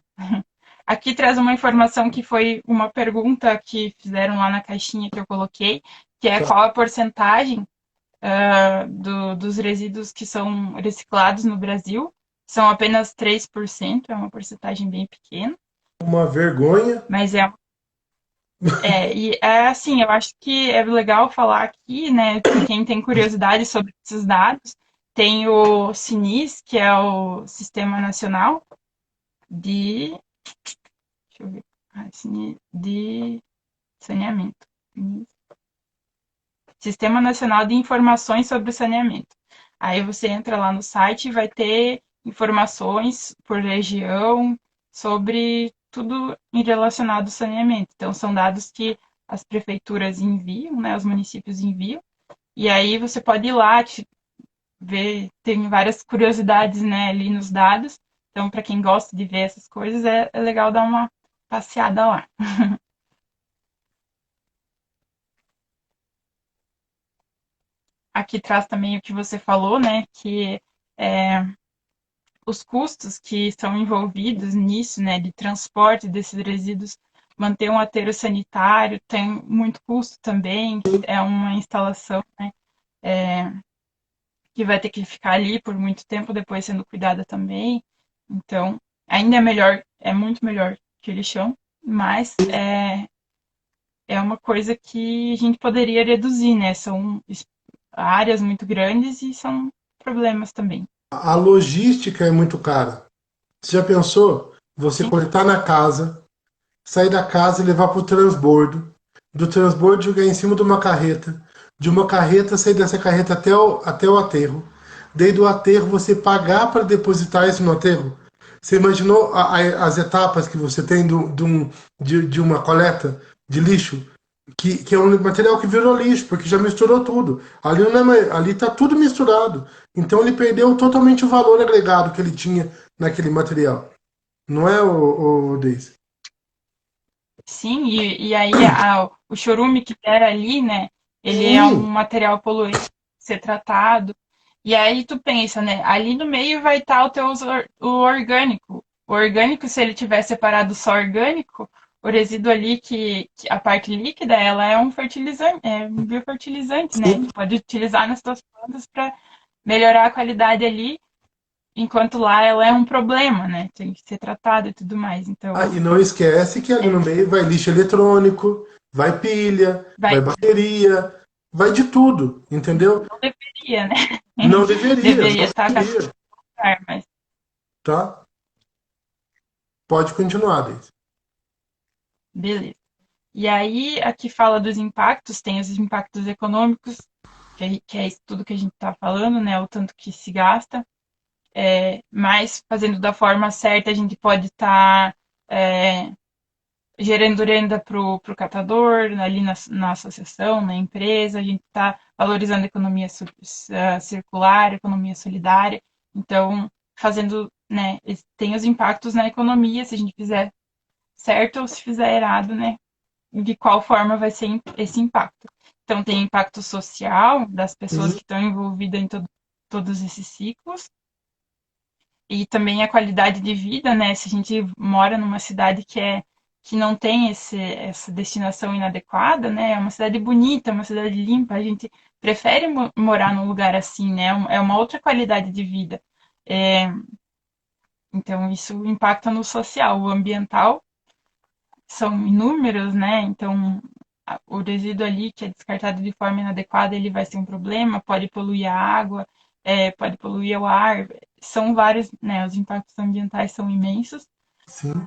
Aqui traz uma informação que foi uma pergunta que fizeram lá na caixinha que eu coloquei, que é tá. qual a porcentagem dos resíduos que são reciclados no Brasil. São apenas 3%, é uma porcentagem bem pequena, Uma vergonha. mas e é assim, eu acho que é legal falar aqui, né, para quem tem curiosidade sobre esses dados, tem o SINIS, que é o Sistema Nacional de, deixa eu ver, de saneamento. Sistema Nacional de Informações sobre o Saneamento. Aí você entra lá no site e vai ter informações por região sobre tudo em relacionado ao saneamento. Então, são dados que as prefeituras enviam, né, os municípios enviam, e aí você pode ir lá ver, tem várias curiosidades, né, ali nos dados. Então, para quem gosta de ver essas coisas, é legal dar uma passeada lá. Aqui traz também o que você falou, né, que é, os custos que são envolvidos nisso, né, de transporte desses resíduos, manter um aterro sanitário tem muito custo também, é uma instalação, né, que vai ter que ficar ali por muito tempo depois sendo cuidada também. Então, ainda é melhor, é muito melhor que o lixão, mas é uma coisa que a gente poderia reduzir, né? São áreas muito grandes e são problemas também. A logística é muito cara. Você já pensou? Você Sim, coletar na casa, sair da casa e levar para o transbordo, do transbordo jogar em cima de uma carreta sair dessa carreta até o aterro, daí do aterro você pagar para depositar isso no aterro? Você imaginou as etapas que você tem de uma coleta de lixo? Que é um material que virou lixo, porque já misturou tudo. Ali, não é, ali tá tudo misturado. Então ele perdeu totalmente o valor agregado que ele tinha naquele material. Não é, o Deise? Sim, e aí o chorume que era ali, né? Ele é um Sim, material poluente, ser tratado. E aí tu pensa, né? Ali no meio vai estar o orgânico. O orgânico, se ele tiver separado só orgânico, o resíduo ali, que a parte líquida, ela é um fertilizante, é um biofertilizante, né? sim. Tu pode utilizar nas tuas plantas para melhorar a qualidade ali, enquanto lá ela é um problema, né? Tem que ser tratado e tudo mais. Ah, Então, e não esquece que ali no meio vai lixo eletrônico, vai pilha, vai, vai bateria, vai de tudo, entendeu? não deveria, né? Não deveria, Deveria não estar cada deveria, lugar, mas tá? Pode continuar, Deise. beleza. E aí, aqui fala dos impactos, tem os impactos econômicos, que é isso tudo que a gente está falando, né? O tanto que se gasta, mas fazendo da forma certa, a gente pode estar gerando renda para o catador, ali na associação, na empresa, a gente está valorizando a economia circular, economia solidária. Então, fazendo, né, tem os impactos na economia, se a gente fizer certo ou se fizer errado, né, de qual forma vai ser esse impacto. Então, tem impacto social das pessoas Sim, que estão envolvidas em todos esses ciclos, e também a qualidade de vida, né? Se a gente mora numa cidade que não tem essa destinação inadequada, né? É uma cidade bonita, uma cidade limpa, a gente prefere morar num lugar assim, né? É uma outra qualidade de vida. É, então, isso impacta no social. O ambiental são inúmeros, né? Então, o resíduo ali que é descartado de forma inadequada, ele vai ser um problema, pode poluir a água, pode poluir o ar, são vários, né? Os impactos ambientais são imensos. sim.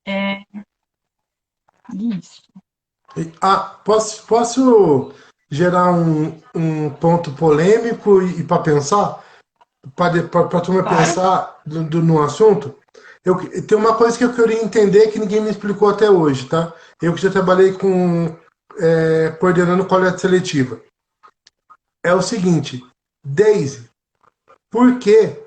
É isso. Ah, posso gerar um ponto polêmico e para pensar? Para a turma Claro. pensar no assunto? Tem uma coisa que eu queria entender que ninguém me explicou até hoje, tá? Eu que já trabalhei com coordenando coleta seletiva. É o seguinte, Daisy, por que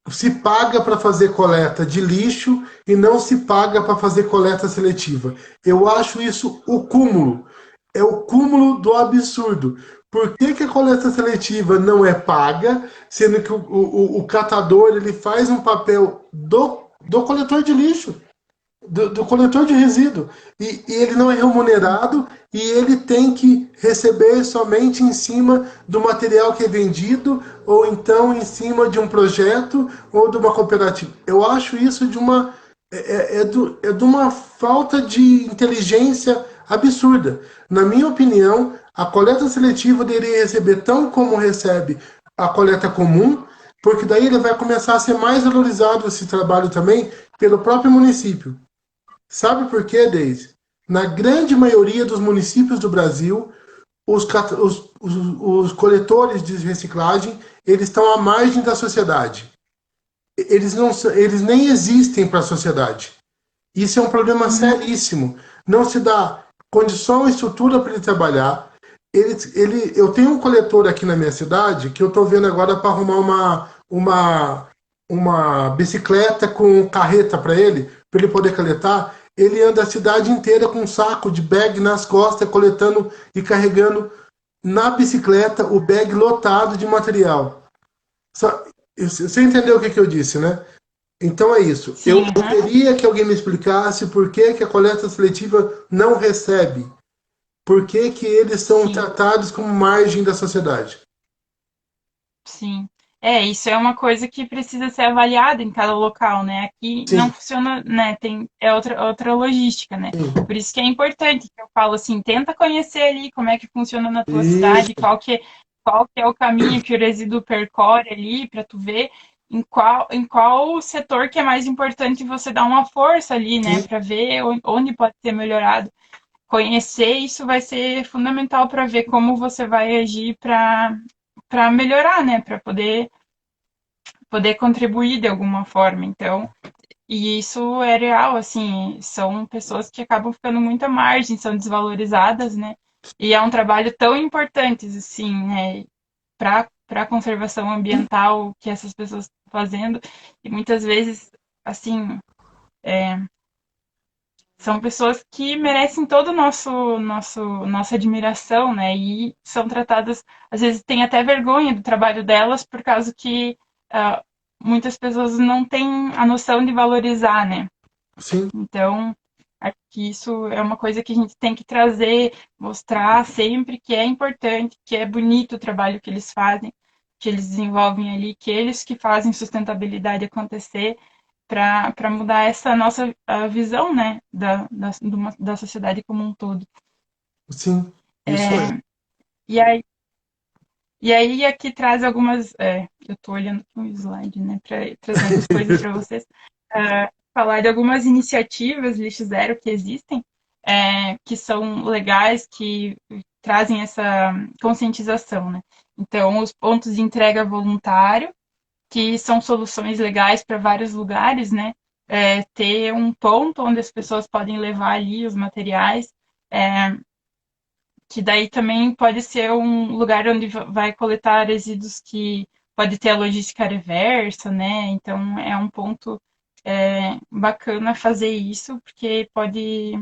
se paga para fazer coleta de lixo e não se paga para fazer coleta seletiva? Eu acho isso o cúmulo. É o cúmulo do absurdo. Por que, que a coleta seletiva não é paga, sendo que o catador ele faz um papel do coletor de lixo? Do coletor de resíduo. E ele não é remunerado e ele tem que receber somente em cima do material que é vendido ou então em cima de um projeto ou de uma cooperativa. Eu acho isso de uma é de uma falta de inteligência absurda. Na minha opinião, a coleta seletiva deveria receber tão como recebe a coleta comum, porque daí ele vai começar a ser mais valorizado esse trabalho também pelo próprio município. Sabe por quê, Deise? Na grande maioria dos municípios do Brasil, os coletores de reciclagem eles estão à margem da sociedade. Eles, não, eles nem existem para a sociedade. Isso é um problema Uhum. seríssimo. Não se dá condição e estrutura para ele trabalhar. Eu tenho um coletor aqui na minha cidade que eu estou vendo agora para arrumar uma bicicleta com carreta para ele poder coletar. Ele anda a cidade inteira com um saco de bag nas costas, coletando e carregando na bicicleta o bag lotado de material. Você entendeu o que eu disse, né? Então é isso. Sim, Eu uhum. queria que alguém me explicasse por que, que a coleta seletiva não recebe. Por que, que eles são Sim, tratados como margem da sociedade. sim. Isso é uma coisa que precisa ser avaliada em cada local, né? Aqui não Sim, funciona, né? É outra logística, né? sim. Por isso que é importante que eu falo assim, tenta conhecer ali como é que funciona na tua cidade, Isso, qual que é o caminho que o resíduo percorre ali, para tu ver em qual setor que é mais importante você dar uma força ali, né? sim. Para ver onde pode ser melhorado. Conhecer isso vai ser fundamental para ver como você vai agir para melhorar, né? Para poder contribuir de alguma forma. Então, e isso é real, assim, são pessoas que acabam ficando muito à margem, são desvalorizadas, né? E é um trabalho tão importante, assim, né? Para para a conservação ambiental que essas pessoas estão fazendo. E muitas vezes, assim, são pessoas que merecem todo o nossa admiração, né? E são tratadas, às vezes, têm até vergonha do trabalho delas por causa que muitas pessoas não têm a noção de valorizar, né? Sim, Então, acho que isso é uma coisa que a gente tem que trazer, mostrar sempre que é importante, que é bonito o trabalho que eles fazem, que eles desenvolvem ali, que eles que fazem sustentabilidade acontecer para mudar essa nossa visão, né, da sociedade como um todo. sim, isso é. E aí, e aí aqui traz algumas, eu estou olhando para um slide, né, para trazer umas coisas para vocês, falar de algumas iniciativas Lixo Zero que existem, que são legais, que trazem essa conscientização, né. Então, os pontos de entrega voluntário, que são soluções legais para vários lugares, né? Ter um ponto onde as pessoas podem levar ali os materiais, é, que daí também pode ser um lugar onde vai coletar resíduos que pode ter a logística reversa, né? Então é um ponto bacana fazer isso, porque pode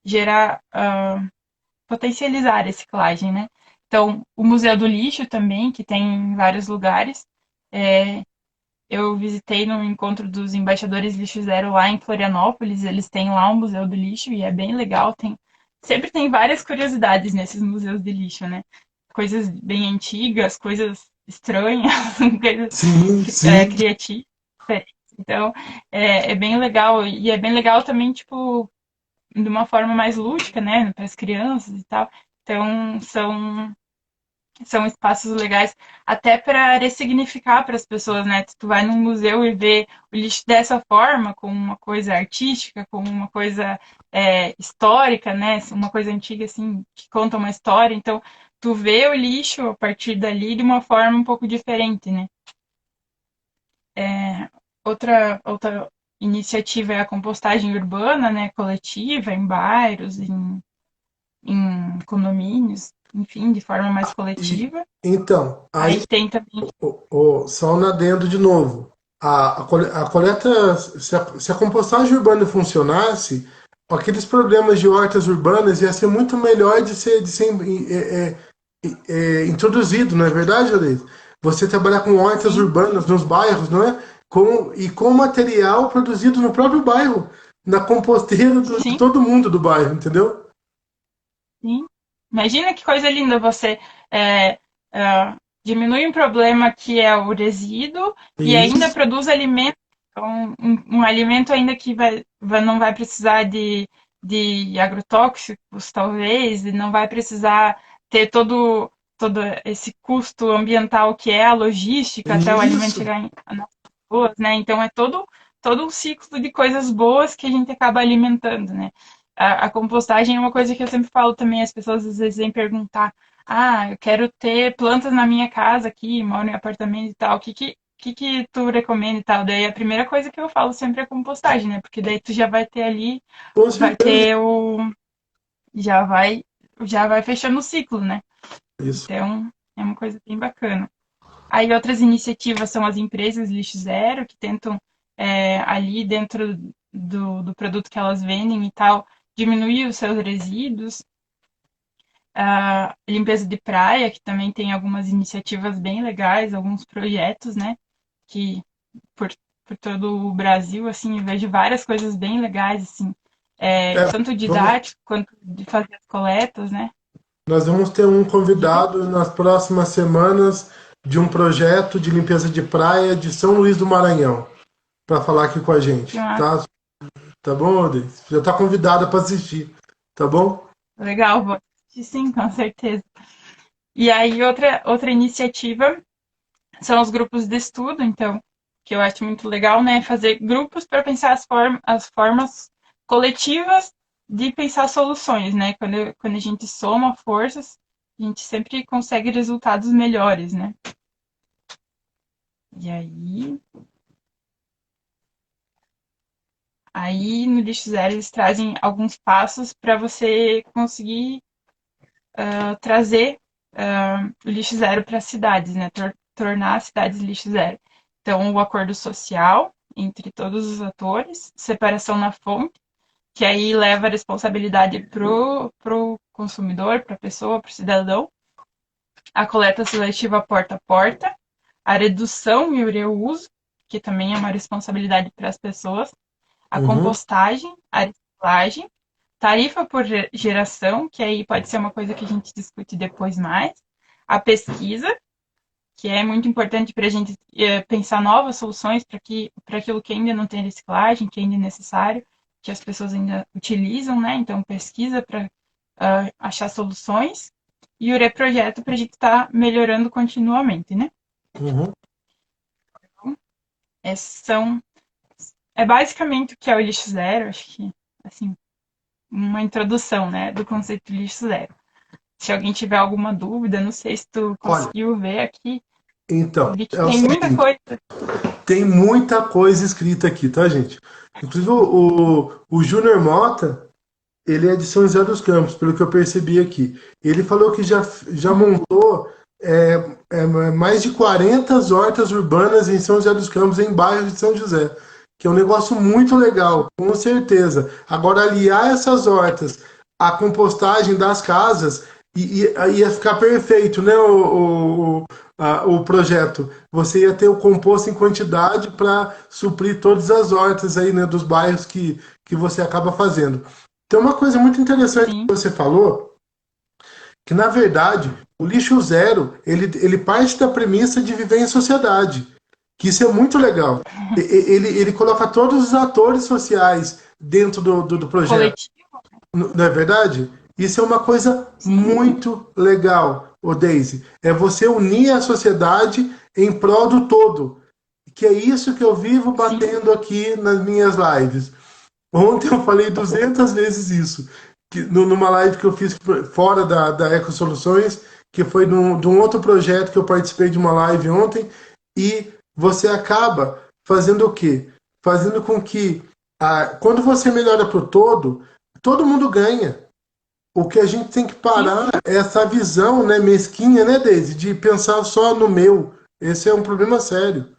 gerar, potencializar a reciclagem, né? Então, o Museu do Lixo também, que tem em vários lugares, eu visitei no encontro dos embaixadores Lixo Zero lá em Florianópolis. Eles têm lá um museu do lixo e é bem legal. Sempre tem várias curiosidades nesses museus de lixo, né? Coisas bem antigas, coisas estranhas, coisas Sim, sim. criativas. Então, é bem legal. E é bem legal também, tipo, de uma forma mais lúdica, né? Para as crianças e tal. Então, são espaços legais até para ressignificar para as pessoas, né? Tu vai num museu e vê o lixo dessa forma, como uma coisa artística, como uma coisa histórica, né? Uma coisa antiga, assim, que conta uma história. Então, tu vê o lixo a partir dali de uma forma um pouco diferente, né? Outra iniciativa é a compostagem urbana, né? Coletiva, em bairros, em condomínios, enfim, de forma mais E, coletiva. então, Aí aí, tem também. só um adendo de novo. A coleta, se a compostagem urbana funcionasse, aqueles problemas de hortas urbanas ia ser muito melhor de ser introduzido, não é verdade, Alex? Você trabalhar com hortas Sim, urbanas nos bairros, não é? Com material produzido no próprio bairro, na composteira de sim, todo mundo do bairro, entendeu? sim. Imagina que coisa linda você é, diminui um problema que é o resíduo e ainda Isso, produz alimento, então, um alimento ainda que não vai precisar de agrotóxicos, talvez, e não vai precisar ter todo esse custo ambiental que é a logística até o alimento isso. chegar nas pessoas, né? Então é todo um ciclo de coisas boas que a gente acaba alimentando, né? A compostagem é uma coisa que eu sempre falo também, as pessoas às vezes vêm perguntar, eu quero ter plantas na minha casa aqui, moro em apartamento e tal, o que tu recomenda e tal? Daí a primeira coisa que eu falo sempre é compostagem, né? Porque daí tu já vai ter ali, Com vai certeza. ter já vai, já vai fechando o ciclo, né? Isso. Então, é uma coisa bem bacana. Aí outras iniciativas são as empresas Lixo Zero, que tentam ali dentro do produto que elas vendem e tal, diminuir os seus resíduos. A limpeza de praia, que também tem algumas iniciativas bem legais, alguns projetos, né? Que por, por todo o Brasil, assim, eu vejo várias coisas bem legais, assim, É, tanto vamos, didático quanto de fazer as coletas, né? nós vamos ter um Diga. convidado nas próximas semanas de um projeto de limpeza de praia de São Luís do Maranhão para falar aqui com a Que gente, massa. tá? Tá bom, Odez? Já está convidada para assistir, tá bom? Legal, vou assistir sim, com certeza. E aí, outra iniciativa são os grupos de estudo, então, que eu acho muito legal, né? Fazer grupos para pensar as formas coletivas de pensar soluções, né? Quando a gente soma forças, a gente sempre consegue resultados melhores, né? E aí no Lixo Zero eles trazem alguns passos para você conseguir trazer o Lixo Zero para as cidades, né? tornar as cidades lixo zero. Então, o acordo social entre todos os atores, separação na fonte, que aí leva a responsabilidade pro consumidor, para a pessoa, para o cidadão, a coleta seletiva porta a porta, a redução e o reuso, que também é uma responsabilidade para as pessoas, a Uhum, compostagem, a reciclagem, tarifa por geração, que aí pode ser uma coisa que a gente discute depois mais, a pesquisa, que é muito importante para a gente pensar novas soluções para aquilo que ainda não tem reciclagem, que ainda é necessário, que as pessoas ainda utilizam, né? Então, pesquisa para achar soluções e o reprojeto para a gente estar melhorando continuamente, né? uhum. É, são, é basicamente o que é o lixo zero, acho que, assim, uma introdução, né, do conceito de lixo zero. Se alguém tiver alguma dúvida, não sei se tu Olha, conseguiu ver aqui, então, vi que é o tem muita seguinte, coisa. tem muita coisa escrita aqui, tá, gente? Inclusive, o Júnior Mota, ele é de São José dos Campos, pelo que eu percebi aqui. Ele falou que já montou mais de 40 hortas urbanas em São José dos Campos, em bairros de São José, que é um negócio muito legal, com certeza. Agora, aliar essas hortas à compostagem das casas ia ficar perfeito, né, o projeto. Você ia ter o composto em quantidade para suprir todas as hortas aí, né, dos bairros que você acaba fazendo. Tem uma coisa muito interessante que Sim, você falou, que na verdade o lixo zero ele parte da premissa de viver em sociedade, que isso é muito legal. Ele coloca todos os atores sociais dentro do projeto, coletivo, não é verdade? Isso é uma coisa sim, muito legal, ô Daisy. É você unir a sociedade em prol do todo. Que é isso que eu vivo sim, batendo aqui nas minhas lives. Ontem eu falei 200 vezes isso, numa live que eu fiz fora da Eco Soluções, que foi de um outro projeto que eu participei de uma live ontem, e você acaba fazendo o quê? Fazendo com que, quando você melhora para o todo mundo ganha. O que a gente tem que sim, parar é essa visão, né, mesquinha, né, Deise, de pensar só no meu. Esse é um problema sério.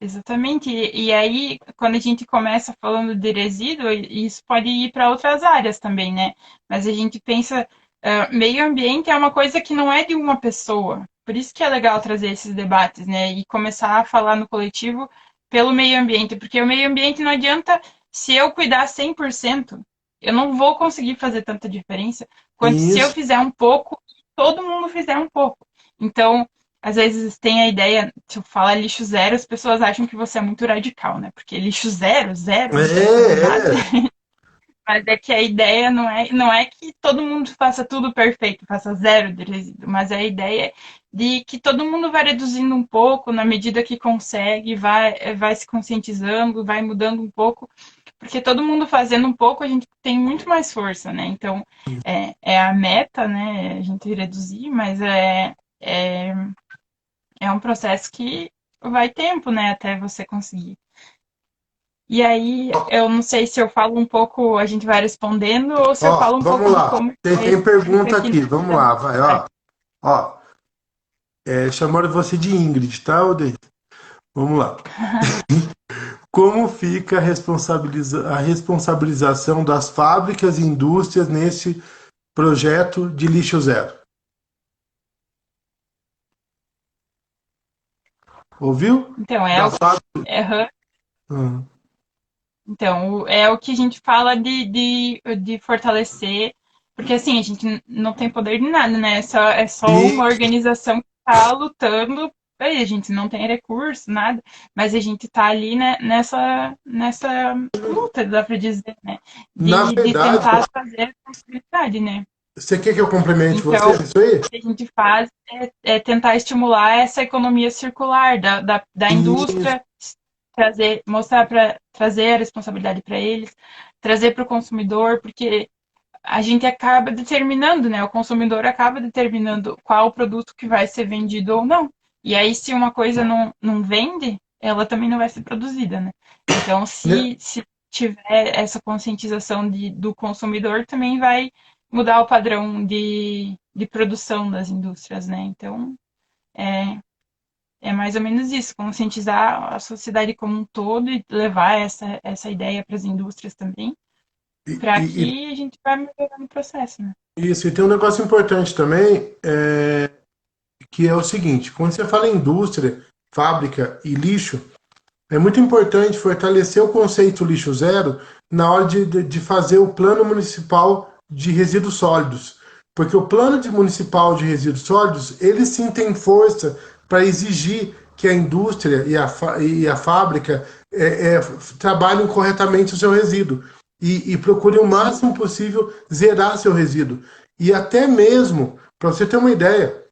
exatamente. E aí, quando a gente começa falando de resíduo, isso pode ir para outras áreas também, né? Mas a gente pensa, meio ambiente é uma coisa que não é de uma pessoa. Por isso que é legal trazer esses debates, né? E começar a falar no coletivo pelo meio ambiente, porque o meio ambiente não adianta se eu cuidar 100%, eu não vou conseguir fazer tanta diferença quanto se eu Isso, fizer um pouco, todo mundo fizer um pouco. Então, às vezes tem a ideia, se eu falar lixo zero, as pessoas acham que você é muito radical, né? Porque lixo zero, zero, não quero fazer nada. é. Mas é que a ideia não é que todo mundo faça tudo perfeito, faça zero de resíduo, mas a ideia é de que todo mundo vai reduzindo um pouco na medida que consegue, vai se conscientizando, vai mudando um pouco, porque todo mundo fazendo um pouco, a gente tem muito mais força, né? Então, é a meta, né? A gente reduzir, mas é é um processo que vai tempo, né, até você conseguir. E aí, eu não sei se eu falo um pouco, a gente vai respondendo, ou se eu Ó, falo um vamos pouco de lá. como Tem, foi tem esse processo pergunta aqui aqui. Vamos na lá, vai, cidade. ó. Ó, chamando você de Ingrid, tá, Odeir? Vamos lá. Como fica a responsabilização das fábricas e indústrias nesse projeto de lixo zero? Ouviu? Então, Da fábrica. é, Hum. então, é o que a gente fala de fortalecer, porque assim, a gente não tem poder de nada, né? É só E uma organização que está lutando. Aí, a gente não tem recurso, nada, mas a gente está ali, né, nessa luta, dá para dizer, né? na De verdade, tentar fazer a possibilidade, né? você quer que eu complemente você? Então, Isso aí? o que a gente faz é tentar estimular essa economia circular da Isso. indústria, trazer, mostrar para trazer a responsabilidade para eles, trazer para o consumidor, porque a gente acaba determinando, né? O consumidor acaba determinando qual o produto que vai ser vendido ou não. E aí, se uma coisa não vende, ela também não vai ser produzida, né? Então, Né? se tiver essa conscientização do consumidor, também vai mudar o padrão de produção das indústrias, né? Então, É mais ou menos isso, conscientizar a sociedade como um todo e levar essa ideia para as indústrias também, E, para e- que a gente vá melhorando o processo, né? isso, e tem um negócio importante também, que é o seguinte: quando você fala em indústria, fábrica e lixo, é muito importante fortalecer o conceito lixo zero na hora de fazer o plano municipal de resíduos sólidos. Porque o plano municipal de resíduos sólidos, ele sim tem força para exigir que a indústria e a fábrica trabalhem corretamente o seu resíduo e procurem o Sim, máximo possível zerar seu resíduo. E até mesmo, para você ter uma ideia,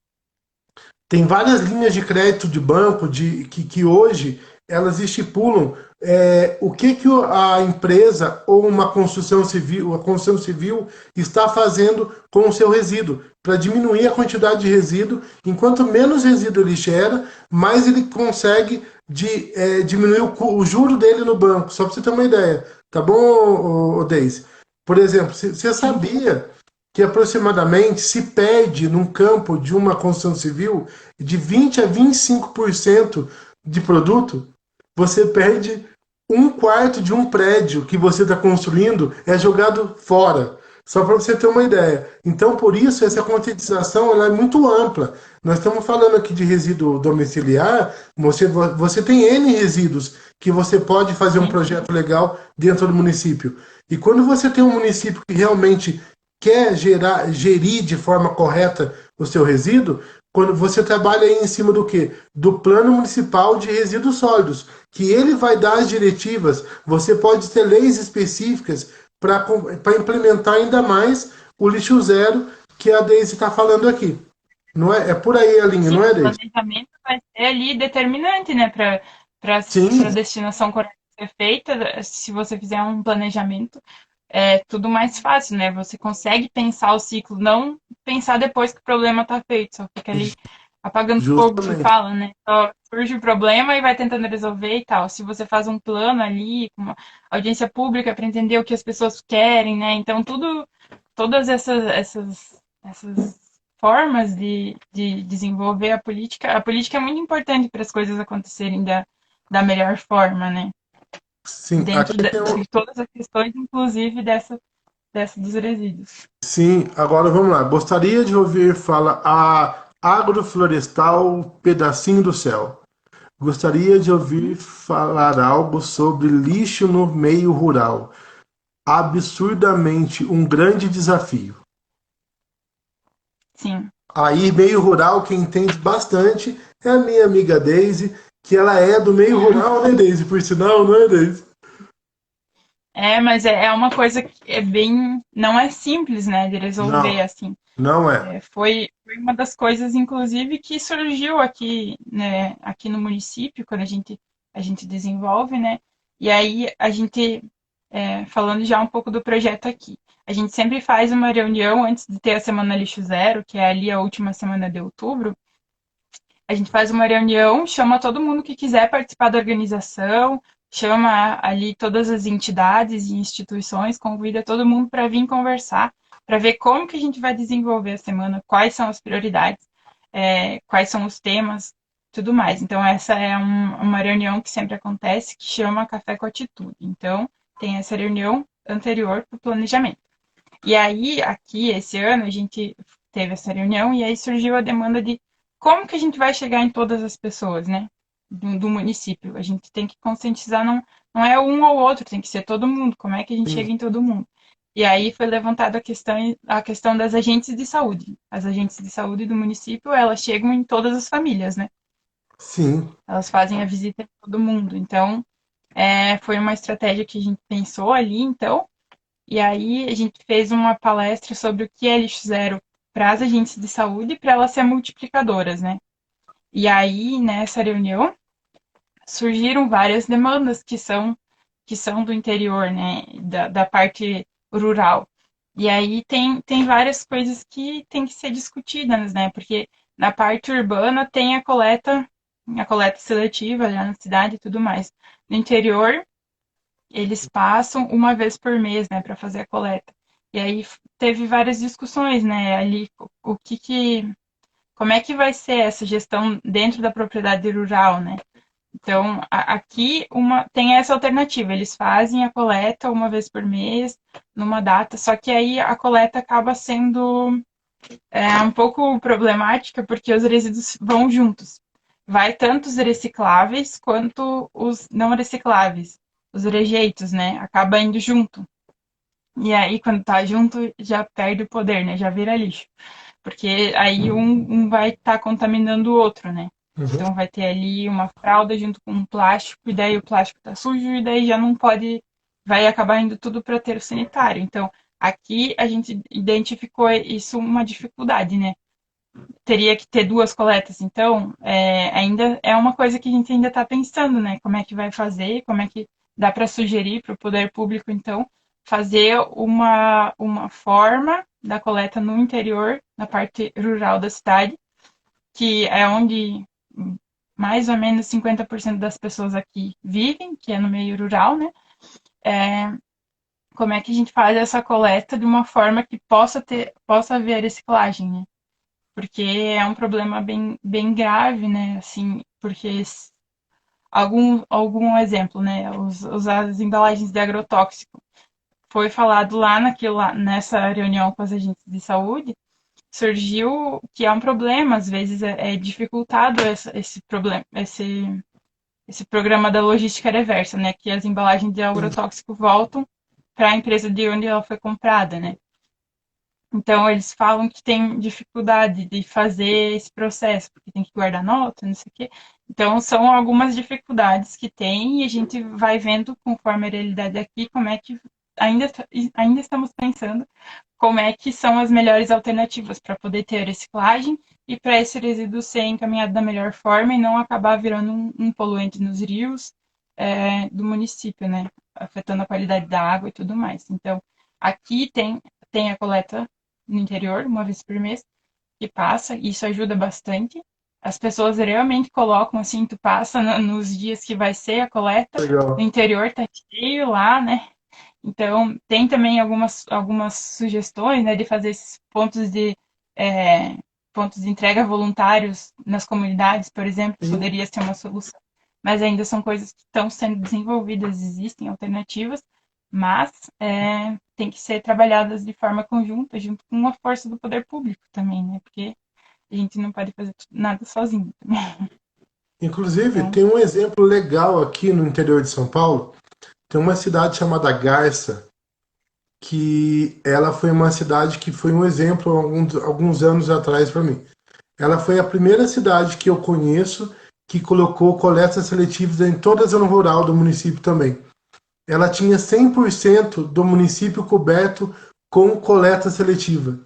tem várias linhas de crédito de banco que hoje elas estipulam o que a empresa ou uma construção civil está fazendo com o seu resíduo, para diminuir a quantidade de resíduo. Enquanto menos resíduo ele gera, mais ele consegue diminuir o juro dele no banco. Só para você ter uma ideia. Tá bom, Deise? Por exemplo, você sim. sabia que aproximadamente se perde num campo de uma construção civil de 20 a 25% de produto, você perde um quarto de um prédio que você está construindo é jogado fora. Só para você ter uma ideia. Então, por isso, essa conscientização ela é muito ampla. Nós estamos falando aqui de resíduo domiciliar, você tem N resíduos que você pode fazer um Sim. projeto legal dentro do município. E quando você tem um município que realmente quer gerir de forma correta o seu resíduo, quando você trabalha aí em cima do quê? Do Plano Municipal de Resíduos Sólidos, que ele vai dar as diretivas, você pode ter leis específicas para implementar ainda mais o lixo zero que a Deise está falando aqui. Não é? É por aí a linha, Sim, não é, o Deise? planejamento vai ser ali determinante, né, para a Sim, destinação correta ser feita. Se você fizer um planejamento, é tudo mais fácil, né? Você consegue pensar o ciclo, não pensar depois que o problema está feito, só fica ali apagando fogo que justamente. fala, né? Só surge o problema e vai tentando resolver e tal. Se você faz um plano ali, com uma audiência pública para entender o que as pessoas querem, né? Então todas essas formas de desenvolver a política é muito importante para as coisas acontecerem da melhor forma, né? Sim, Dentro aqui tem um. de todas as questões, inclusive dessa dos resíduos. Sim, agora vamos lá. Gostaria de ouvir falar a agroflorestal Pedacinho do Céu. Gostaria de ouvir falar algo sobre lixo no meio rural. Absurdamente um grande desafio. Sim. Aí, meio rural, quem entende bastante é a minha amiga Daisy, que ela é do meio rural, né, Daisy? Por sinal, não é, Daisy? Mas é uma coisa que é bem. Não é simples, né, de resolver, Não, assim. não é. Foi uma das coisas, inclusive, que surgiu aqui, né, aqui no município, quando a gente desenvolve, né? E aí a gente, falando já um pouco do projeto aqui, a gente sempre faz uma reunião antes de ter a Semana Lixo Zero, que é ali a última semana de outubro. A gente faz uma reunião, chama todo mundo que quiser participar da organização, chama ali todas as entidades e instituições, convida todo mundo para vir conversar, para ver como que a gente vai desenvolver a semana, quais são as prioridades, quais são os temas, tudo mais. Então, essa é uma reunião que sempre acontece, que chama Café com Atitude. Então, tem essa reunião anterior para o planejamento. E aí, aqui, esse ano, a gente teve essa reunião e aí surgiu a demanda de como que a gente vai chegar em todas as pessoas, né? Do município. A gente tem que conscientizar, não é um ou outro, tem que ser todo mundo. Como é que a gente chega Sim, em todo mundo? E aí foi levantada a questão das agentes de saúde. As agentes de saúde do município, elas chegam em todas as famílias, né? sim, Elas fazem a visita em todo mundo. Então, foi uma estratégia que a gente pensou ali, então, e aí a gente fez uma palestra sobre o que é lixo zero para as agentes de saúde, para elas serem multiplicadoras, né? E aí, nessa reunião, surgiram várias demandas que são do interior, né? Da parte rural. E aí tem várias coisas que tem que ser discutidas, né? Porque na parte urbana tem a coleta seletiva lá na cidade e tudo mais. No interior, eles passam uma vez por mês, né, para fazer a coleta. E aí teve várias discussões, né, ali o que como é que vai ser essa gestão dentro da propriedade rural, né? Então, aqui tem essa alternativa. Eles fazem a coleta uma vez por mês, numa data, só que aí a coleta acaba sendo um pouco problemática porque os resíduos vão juntos. Vai tanto os recicláveis quanto os não recicláveis, os rejeitos, né? Acaba indo junto. E aí, quando tá junto, já perde o poder, né? Já vira lixo. Porque aí um vai estar contaminando o outro, né? Uhum. Então vai ter ali uma fralda junto com um plástico, e daí o plástico tá sujo, e daí já não pode, vai acabar indo tudo para aterro sanitário. Então, aqui a gente identificou isso uma dificuldade, né? Teria que ter duas coletas, então ainda é uma coisa que a gente ainda está pensando, né? Como é que vai fazer, como é que dá para sugerir para o poder público, então, fazer uma forma da coleta no interior, na parte rural da cidade, que é onde mais ou menos 50% das pessoas aqui vivem, que é no meio rural, né? É, como é que a gente faz essa coleta de uma forma que possa haver reciclagem, né? Porque é um problema bem grave, né? Assim, porque algum exemplo, né? As embalagens de agrotóxico. Foi falado nessa reunião com as agentes de saúde, surgiu que é um problema, às vezes é dificultado esse problema, esse programa da logística reversa, né? Que as embalagens de agrotóxico voltam para a empresa de onde ela foi comprada, né? Então, eles falam que tem dificuldade de fazer esse processo, porque tem que guardar nota, não sei o quê. Então, são algumas dificuldades que tem e a gente vai vendo, conforme a realidade aqui, como é que ainda, ainda estamos pensando como é que são as melhores alternativas para poder ter reciclagem e para esse resíduo ser encaminhado da melhor forma e não acabar virando um poluente nos rios do município, né? Afetando a qualidade da água e tudo mais. Então, aqui tem a coleta no interior, uma vez por mês, que passa, e isso ajuda bastante. As pessoas realmente colocam assim, tu passa nos dias que vai ser a coleta, no Legal. interior tá cheio lá, né? Então, tem também algumas sugestões, né, de fazer esses pontos de entrega voluntários nas comunidades, por exemplo, Sim. poderia ser uma solução. Mas ainda são coisas que estão sendo desenvolvidas, existem alternativas, mas tem que ser trabalhadas de forma conjunta, junto com a força do poder público também, né? Porque a gente não pode fazer nada sozinho também. Inclusive, Então, tem um exemplo legal aqui no interior de São Paulo. Tem uma cidade chamada Garça, que ela foi uma cidade que foi um exemplo alguns anos atrás para mim. Ela foi a primeira cidade que eu conheço que colocou coletas seletivas em toda a zona rural do município também. Ela tinha 100% do município coberto com coleta seletiva.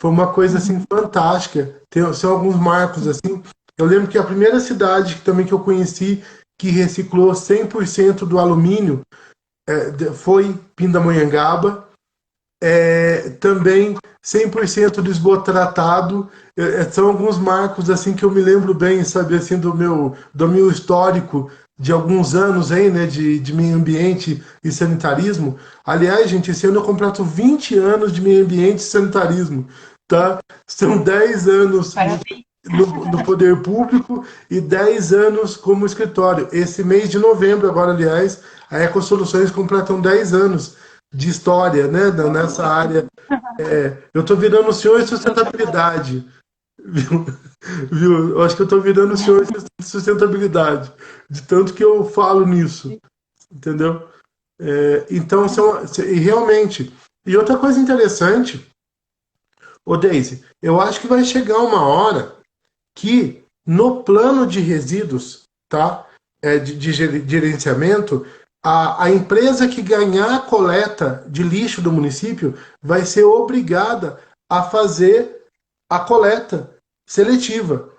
Foi uma coisa assim uhum, fantástica. São alguns marcos assim. Eu lembro que a primeira cidade também que eu conheci que reciclou 100% do alumínio foi Pindamonhangaba. Também 100% do esgoto tratado. São alguns marcos assim que eu me lembro bem, sabe, assim, do meu histórico de alguns anos aí, né, de meio ambiente e sanitarismo. Aliás, gente, esse ano eu completo 20 anos de meio ambiente e sanitarismo, tá? São 10 anos parabéns. no poder público e 10 anos como escritório. Esse mês de novembro, agora, aliás, a EcoSoluções completam 10 anos de história, né, nessa área. Eu estou virando o senhor de sustentabilidade, viu? Viu? Eu acho que eu estou virando o senhor de sustentabilidade, de tanto que eu falo nisso, entendeu? Então, e realmente. E outra coisa interessante, ô Daisy, eu acho que vai chegar uma hora que no plano de resíduos, tá? De gerenciamento, a empresa que ganhar a coleta de lixo do município vai ser obrigada a fazer a coleta seletiva.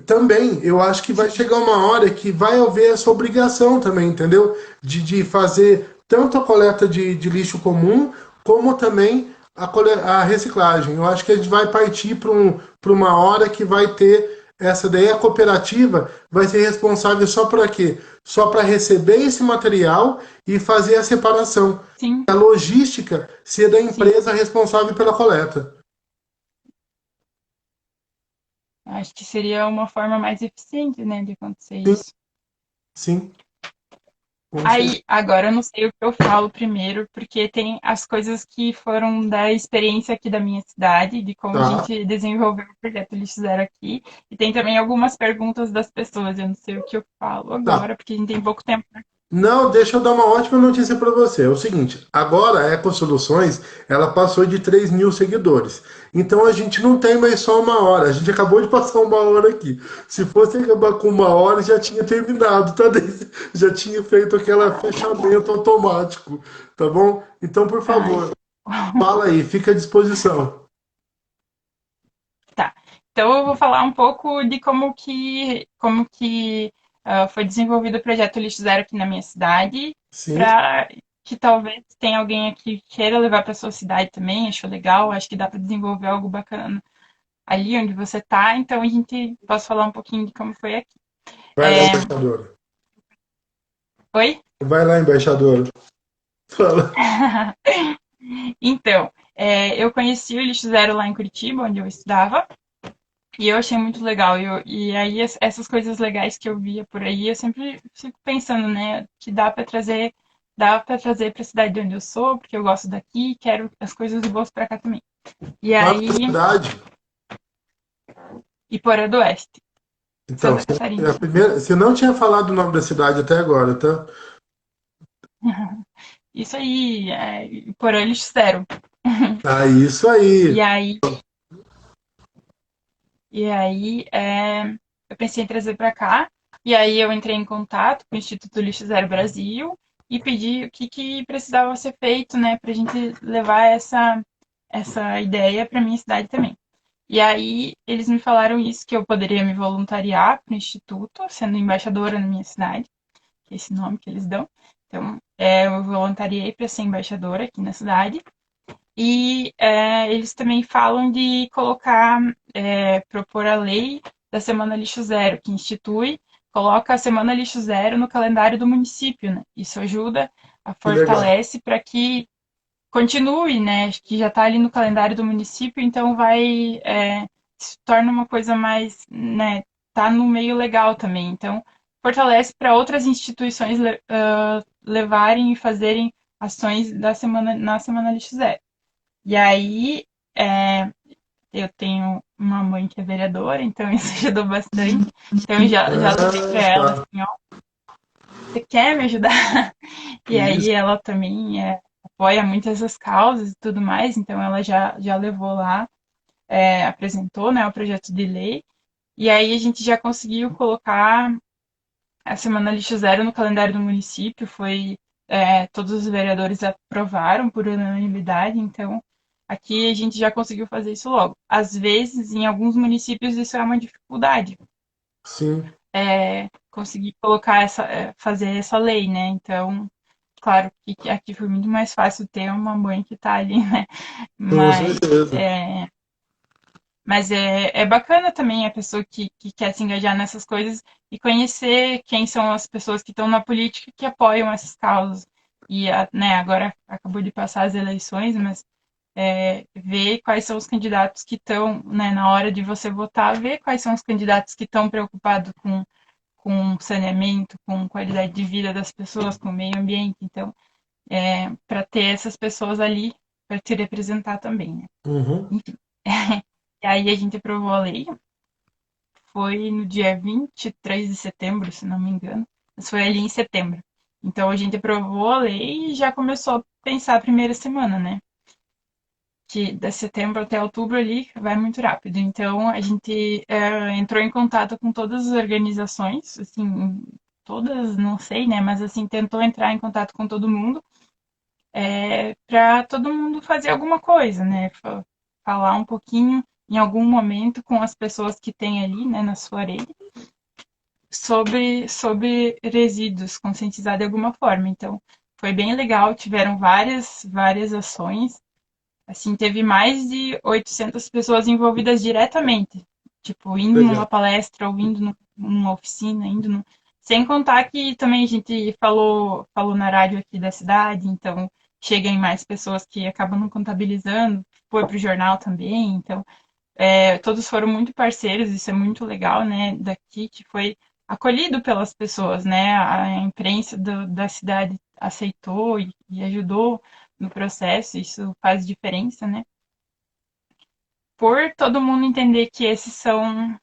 Também, eu acho que vai chegar uma hora que vai haver essa obrigação também, entendeu? De fazer tanto a coleta de lixo comum, como também a reciclagem. Eu acho que a gente vai partir para uma hora que vai ter essa daí. A cooperativa vai ser responsável só para quê? Só para receber esse material e fazer a separação. Sim, A logística ser da sim. empresa responsável pela coleta. Acho que seria uma forma mais eficiente, né, de acontecer Sim, isso. sim, com certeza. Aí, agora eu não sei o que eu falo primeiro, porque tem as coisas que foram da experiência aqui da minha cidade, de como a Tá, gente desenvolveu o projeto Lixo Zero aqui, e tem também algumas perguntas das pessoas. Eu não sei o que eu falo tá. agora, porque a gente tem pouco tempo. Não, deixa eu dar uma ótima notícia para você. É o seguinte, agora a Ecossoluções, ela passou de 3.000 seguidores. Então a gente não tem mais só uma hora. A gente acabou de passar uma hora aqui. Se fosse acabar com uma hora, já tinha terminado, tá? Já tinha feito aquele fechamento automático, tá bom? Então, por Ai, favor, fala aí, fica à disposição. tá. Então eu vou falar um pouco de como que foi desenvolvido o projeto Lixo Zero aqui na minha cidade, Sim, para que talvez tenha alguém aqui que queira levar para sua cidade também, achou legal, acho que dá para desenvolver algo bacana ali onde você está, então a gente posso falar um pouquinho de como foi aqui. vai lá, embaixadora. Oi? Vai lá, embaixadora. Fala. Então, eu conheci o Lixo Zero lá em Curitiba, onde eu estudava, e eu achei muito legal. E aí, essas coisas legais que eu via por aí, eu sempre fico pensando, né, que dá para trazer para a cidade onde eu sou, porque eu gosto daqui, quero as coisas boas para cá também. E Fala da aí, cidade. Iporã do Oeste, Então, Santa Catarina. você não tinha falado o nome da cidade até agora, tá? Isso aí, Iporã Lixo Zero. Ah, isso E aí. aí, eu pensei em trazer para cá. E aí eu entrei em contato com o Instituto Lixo Zero Brasil e pedi o que, que precisava ser feito, né, para a gente levar essa ideia para minha cidade também. E aí eles me falaram isso, que eu poderia me voluntariar para o Instituto, sendo embaixadora na minha cidade, que é esse nome que eles dão. Então, eu voluntariei para ser embaixadora aqui na cidade. E eles também falam de colocar, propor a lei da Semana Lixo Zero, que institui, coloca a Semana Lixo Zero no calendário do município, né? Isso ajuda, Que legal. fortalece para que continue, né? Que já está ali no calendário do município, então se torna uma coisa mais, né? Tá no meio legal também. Então, fortalece para outras instituições levarem e fazerem ações na Semana Lixo Zero. E aí, é, eu tenho uma mãe que é vereadora, então isso ajudou bastante. Então, eu já levei para Ah, ela tá. assim, ó, você quer me ajudar? E aí Isso. ela também apoia muito essas causas e tudo mais, então ela já levou lá, apresentou, né, o projeto de lei, e aí a gente já conseguiu colocar a Semana Lixo Zero no calendário do município, todos os vereadores aprovaram por unanimidade, então aqui a gente já conseguiu fazer isso logo. Às vezes, em alguns municípios, isso é uma dificuldade, Sim, conseguir colocar fazer essa lei, né? Então, claro que aqui foi muito mais fácil ter uma mãe que está ali, né? com Mas certeza. é bacana também a pessoa que quer se engajar nessas coisas e conhecer quem são as pessoas que estão na política que apoiam essas causas. E né, agora acabou de passar as eleições, mas ver quais são os candidatos que estão, né, na hora de você votar, ver quais são os candidatos que estão preocupados com saneamento, com qualidade de vida das pessoas, com o meio ambiente. Então, para ter essas pessoas ali para te representar também, né? Uhum. Enfim. E aí a gente aprovou a lei, foi no dia 23 de setembro, se não me engano, mas foi ali em setembro. Então a gente aprovou a lei e já começou a pensar a primeira semana, né? Que de setembro até outubro ali vai muito rápido. Então a gente entrou em contato com todas as organizações, assim, todas, não sei, né? Mas assim, tentou entrar em contato com todo mundo, para todo mundo fazer alguma coisa, né? Falar um pouquinho em algum momento com as pessoas que tem ali, né, na sua rede, sobre resíduos, conscientizar de alguma forma. Então, foi bem legal, tiveram várias ações. Assim, teve mais de 800 pessoas envolvidas diretamente, tipo, indo numa Legal. palestra ou indo numa oficina, sem contar que também a gente falou na rádio aqui da cidade, então chega em mais pessoas que acabam não contabilizando, foi para o jornal também, então Todos foram muito parceiros, isso é muito legal, né? Daqui que foi acolhido pelas pessoas, né? A imprensa da cidade aceitou e ajudou no processo, isso faz diferença, né? Por todo mundo entender que esses são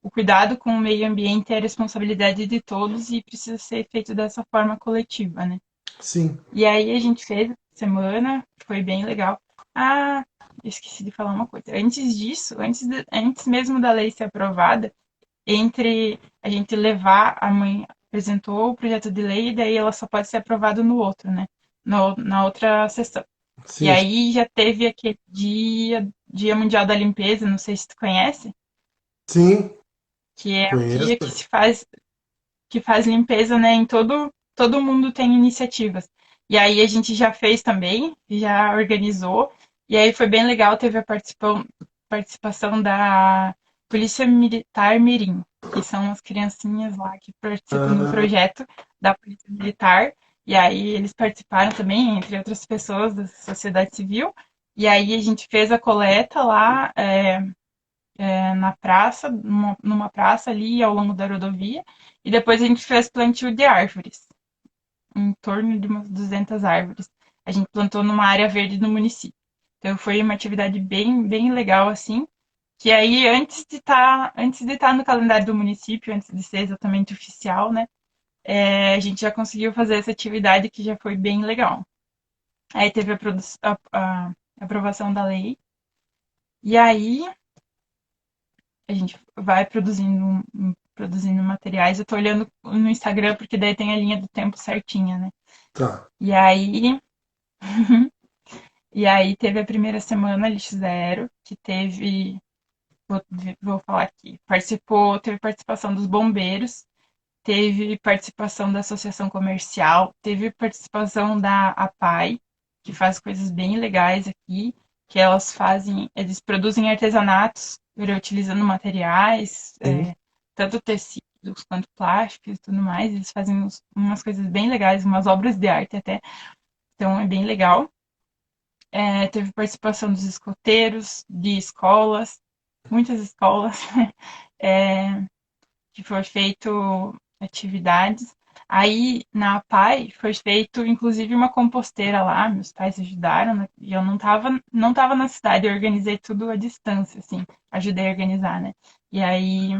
o cuidado com o meio ambiente é a responsabilidade de todos e precisa ser feito dessa forma coletiva, né? Sim, E aí a gente fez essa semana, foi bem legal. Ah, esqueci de falar uma coisa. Antes disso, antes mesmo da lei ser aprovada, entre a gente levar, a mãe apresentou o projeto de lei e daí ela só pode ser aprovada no outro, né? Na outra sessão. E sim, aí já teve aquele Dia Mundial da Limpeza, não sei se tu conhece, sim, que é o dia conheço. que faz limpeza, né? Em todo mundo tem iniciativas. E aí a gente já fez também, já organizou, e aí foi bem legal, teve a participação da Polícia Militar Mirim, que são as criancinhas lá que participam do Ah, projeto da Polícia Militar, e aí eles participaram também, entre outras pessoas da sociedade civil, e aí a gente fez a coleta lá, na praça, numa praça ali ao longo da rodovia, e depois a gente fez plantio de árvores, em torno de umas 200 árvores. A gente plantou numa área verde no município. Então foi uma atividade bem legal assim, que aí antes de estar no calendário do município, antes de ser exatamente oficial, né, a gente já conseguiu fazer essa atividade que já foi bem legal. Aí teve a aprovação da lei, e aí a gente vai produzindo materiais. Eu tô olhando no Instagram porque daí tem a linha do tempo certinha, né? tá. E aí, e aí teve a primeira semana Lixo Zero, que vou, vou falar aqui, teve participação dos bombeiros, teve participação da associação comercial, teve participação da APAI, que faz coisas bem legais aqui, que eles produzem artesanatos reutilizando materiais, Sim. tanto tecidos quanto plásticos e tudo mais, eles fazem umas coisas bem legais, umas obras de arte até, então é bem legal. Teve participação dos escoteiros, de escolas, muitas escolas, é, que foi feito atividades. Aí na APAI foi feito inclusive uma composteira lá, meus pais ajudaram, né? E eu não tava na cidade, eu organizei tudo à distância, assim, ajudei a organizar, né? E aí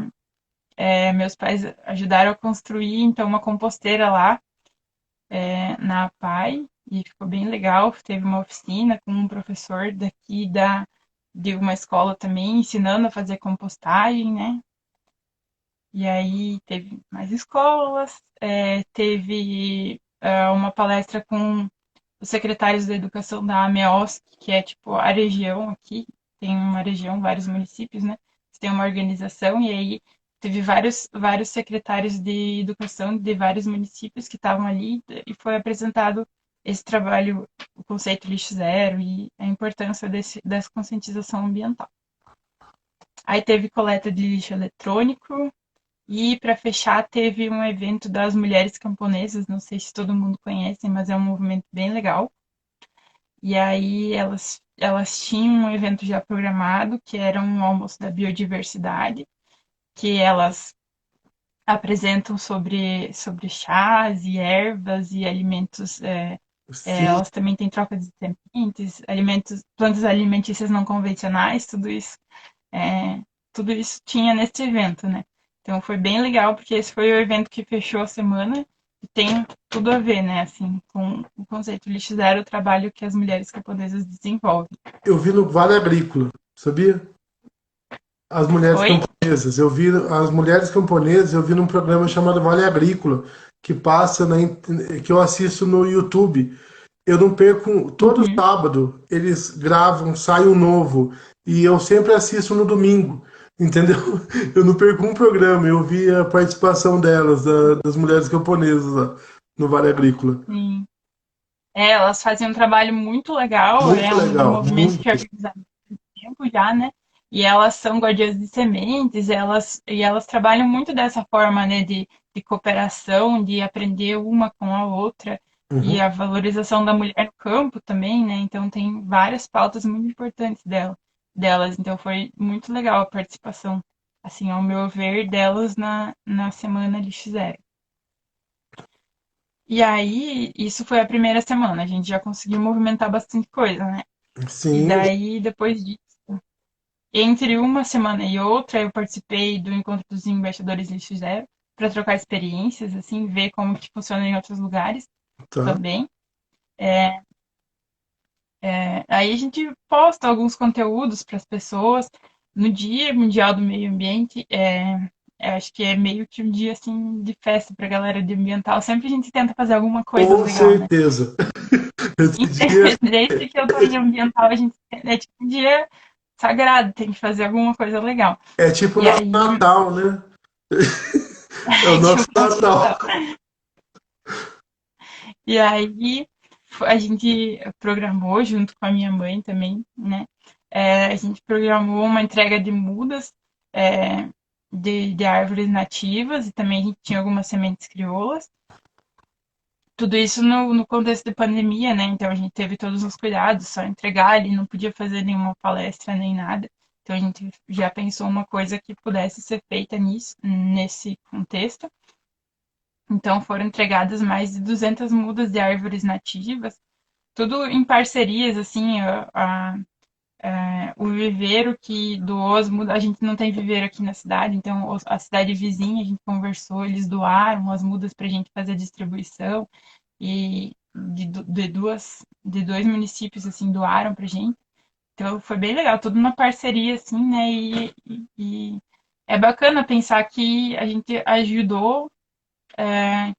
meus pais ajudaram a construir então uma composteira lá na APAI e ficou bem legal. Teve uma oficina com um professor de uma escola também ensinando a fazer compostagem, né? E aí teve mais escolas, teve uma palestra com os secretários da educação da AMEOSC, que é tipo a região aqui, tem uma região, vários municípios, né? Tem uma organização, e aí teve vários secretários de educação de vários municípios que estavam ali, e foi apresentado esse trabalho, o conceito lixo zero e a importância dessa conscientização ambiental. Aí teve coleta de lixo eletrônico, e para fechar, teve um evento das mulheres camponesas, não sei se todo mundo conhece, mas é um movimento bem legal. E aí elas tinham um evento já programado, que era um almoço da biodiversidade, que elas apresentam sobre chás e ervas e alimentos. Sim, Elas também têm troca de sementes, plantas alimentícias não convencionais, é, tudo isso tinha nesse evento, né? Então foi bem legal, porque esse foi o evento que fechou a semana e tem tudo a ver, né, assim, com o conceito lixo zero, o trabalho que as mulheres camponesas desenvolvem. eu vi no Vale Agrícola, sabia? As mulheres Oi? camponesas. Eu vi as mulheres camponesas, eu vi num programa chamado Vale Agrícola, que passa que eu assisto no YouTube. Eu não perco, todo Uhum. sábado eles gravam, sai um novo, e eu sempre assisto no domingo, entendeu? Eu não perco um programa, eu vi a participação delas, das mulheres camponesas lá, no Vale Agrícola. Sim. Elas fazem um trabalho muito legal, Muito é um legal, movimento que é muito. organizado há tempo já, né? E elas são guardiãs de sementes, elas trabalham muito dessa forma, né, de cooperação, de aprender uma com a outra. e Uhum. a valorização da mulher no campo também, né? Então tem várias pautas muito importantes delas. Então foi muito legal a participação, assim, ao meu ver, delas na semana Lixo Zero. E aí, isso foi a primeira semana, a gente já conseguiu movimentar bastante coisa, né? E Sim, daí, depois disso, entre uma semana e outra, eu participei do encontro dos embaixadores Lixo Zero para trocar experiências, assim, ver como que funciona em outros lugares tá. também. Aí a gente posta alguns conteúdos para as pessoas. No Dia Mundial do Meio Ambiente, eu acho que é meio que um dia assim de festa para a galera de ambiental. Sempre a gente tenta fazer alguma coisa Com legal, né? certeza. Esse dia Desde que eu tô em ambiental, a gente é tipo um dia sagrado, tem que fazer alguma coisa legal. é tipo o E nosso aí, Natal, né? É o tipo, nosso nosso Natal. Natal. E aí a gente programou junto com a minha mãe também, né? A gente programou uma entrega de mudas é, de árvores nativas e também a gente tinha algumas sementes crioulas. Tudo isso no contexto de pandemia, né? Então a gente teve todos os cuidados, só entregar ali, não podia fazer nenhuma palestra nem nada. Então a gente já pensou uma coisa que pudesse ser feita nesse contexto. Então foram entregadas mais de 200 mudas de árvores nativas, tudo em parcerias, assim, o viveiro que doou as mudas, a gente não tem viveiro aqui na cidade, então a cidade vizinha, a gente conversou, eles doaram as mudas para a gente fazer a distribuição, e de dois municípios, assim, doaram para a gente, então foi bem legal, tudo uma parceria, assim, né, e é bacana pensar que a gente ajudou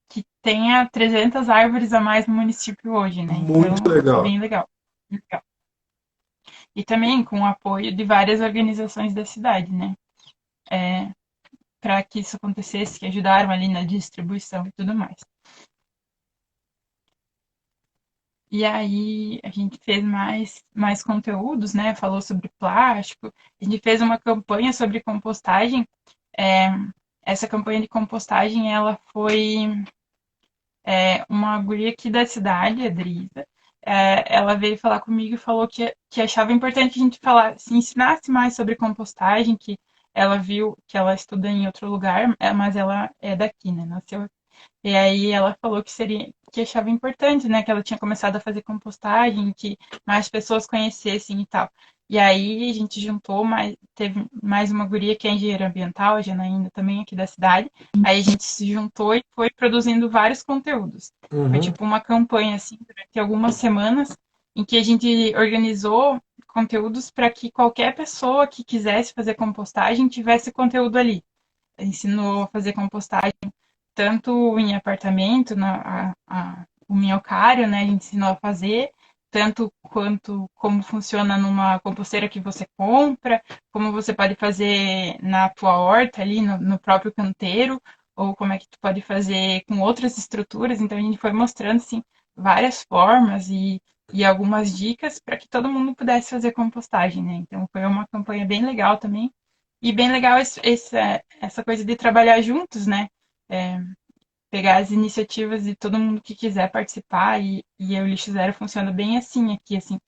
que tenha 300 árvores a mais no município hoje, né? Muito Então, é legal. bem legal. Legal. E também com o apoio de várias organizações da cidade, né? Para que isso acontecesse, que ajudaram ali na distribuição e tudo mais. E aí a gente fez mais conteúdos, né? Falou sobre plástico. A gente fez uma campanha sobre compostagem. É, essa campanha de compostagem, ela foi uma guria aqui da cidade, a Drisa, ela veio falar comigo e falou que achava importante a gente falar, se ensinasse mais sobre compostagem, que ela viu que ela estuda em outro lugar, mas ela é daqui, né? Nasceu. E aí ela falou que achava importante, né? Que ela tinha começado a fazer compostagem, que mais pessoas conhecessem e tal. E aí a gente juntou, teve mais uma guria que é engenheira ambiental, a Janaína também aqui da cidade. Aí a gente se juntou e foi produzindo vários conteúdos. Foi Uhum. tipo uma campanha assim durante algumas semanas em que a gente organizou conteúdos para que qualquer pessoa que quisesse fazer compostagem tivesse conteúdo ali. Ensinou a fazer compostagem tanto em apartamento, o minhocário, né, a gente ensinou a fazer, tanto quanto como funciona numa composteira que você compra, como você pode fazer na tua horta ali, no próprio canteiro, ou como é que tu pode fazer com outras estruturas. Então a gente foi mostrando assim várias formas e algumas dicas para que todo mundo pudesse fazer compostagem, né? Então foi uma campanha bem legal também. E bem legal essa coisa de trabalhar juntos, né? É, pegar as iniciativas de todo mundo que quiser participar e o Lixo Zero funciona bem assim aqui, assim.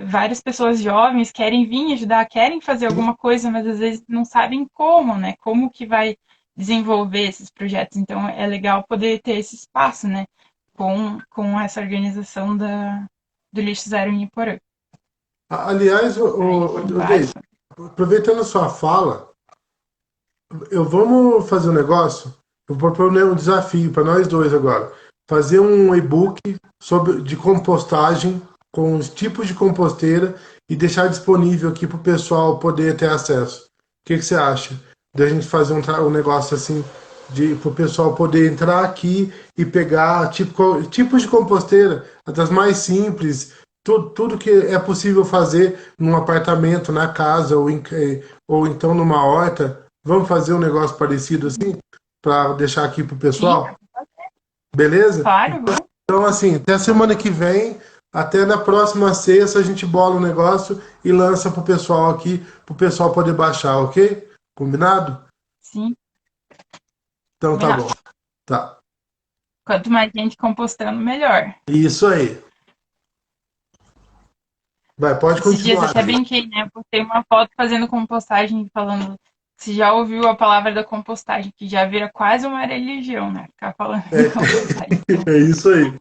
Várias pessoas jovens querem vir ajudar, querem fazer alguma coisa, mas às vezes não sabem como, né? Como que vai desenvolver esses projetos. Então é legal poder ter esse espaço, né? Com essa organização do Lixo Zero em Iporã. Aliás, Aí foram o vários. Deise, aproveitando a sua fala, eu vamos fazer um negócio. Eu vou propor um desafio para nós dois agora. Fazer um e-book sobre de compostagem com os tipos de composteira e deixar disponível aqui para o pessoal poder ter acesso. O que você acha? Da gente fazer um negócio assim de para o pessoal poder entrar aqui e pegar tipos de composteira, das mais simples, tudo que é possível fazer num apartamento, na casa ou então numa horta. Vamos fazer um negócio parecido assim para deixar aqui pro Sim, pessoal, beleza? claro, vamos. Então assim, até semana que vem, até na próxima sexta a gente bola o negócio e lança pro pessoal aqui, pro pessoal poder baixar, ok? Combinado? Sim, Então tá combinado. bom. Tá. Quanto mais gente compostando, melhor. Isso aí. Vai, pode Esses dias eu continuar, até Deise. brinquei, né? Eu postei uma foto fazendo compostagem, falando. Se já ouviu a palavra da compostagem, que já vira quase uma religião, né? Ficar falando de É, compostagem. Então, é isso aí.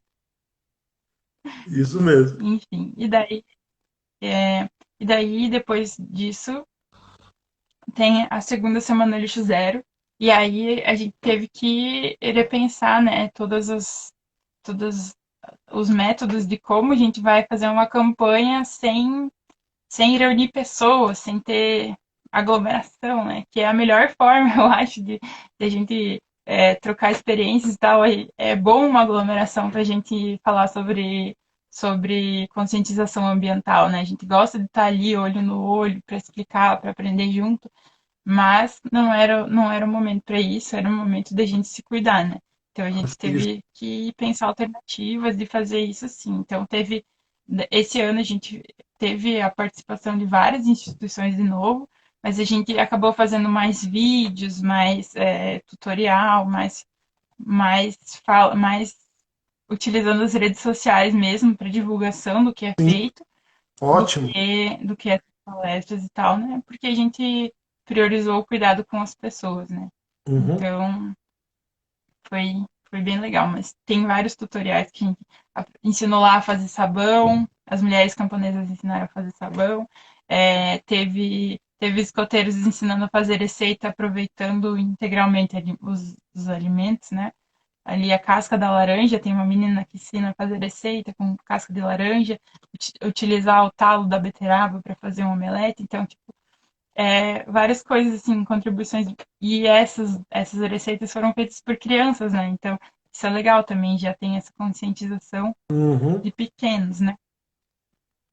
Isso mesmo. enfim. E daí, depois disso, tem a segunda semana lixo zero. E aí a gente teve que repensar, né? Todos os métodos de como a gente vai fazer uma campanha sem reunir pessoas, sem ter aglomeração, né? Que é a melhor forma, eu acho, de a gente trocar experiências e tal. É bom uma aglomeração para a gente falar sobre conscientização ambiental, né? A gente gosta de estar ali, olho no olho, para explicar, para aprender junto, mas não era o momento para isso, era o momento da gente se cuidar, né? Então a gente Isso. teve que pensar alternativas de fazer isso sim. Então esse ano a gente teve a participação de várias instituições de novo, mas a gente acabou fazendo mais vídeos, mais tutorial, mais utilizando as redes sociais mesmo para divulgação do que é Sim, feito do ótimo. que essas palestras e tal, né? Porque a gente priorizou o cuidado com as pessoas, né? Uhum. Então, foi bem legal, mas tem vários tutoriais que a gente ensinou lá a fazer sabão, as mulheres camponesas ensinaram a fazer sabão, teve escoteiros ensinando a fazer receita aproveitando integralmente os alimentos, né? Ali a casca da laranja, tem uma menina que ensina a fazer receita com casca de laranja, utilizar o talo da beterraba para fazer um omelete, então, tipo, várias coisas, assim, contribuições, e essas receitas foram feitas por crianças, né, então isso é legal também, já tem essa conscientização Uhum. de pequenos, né.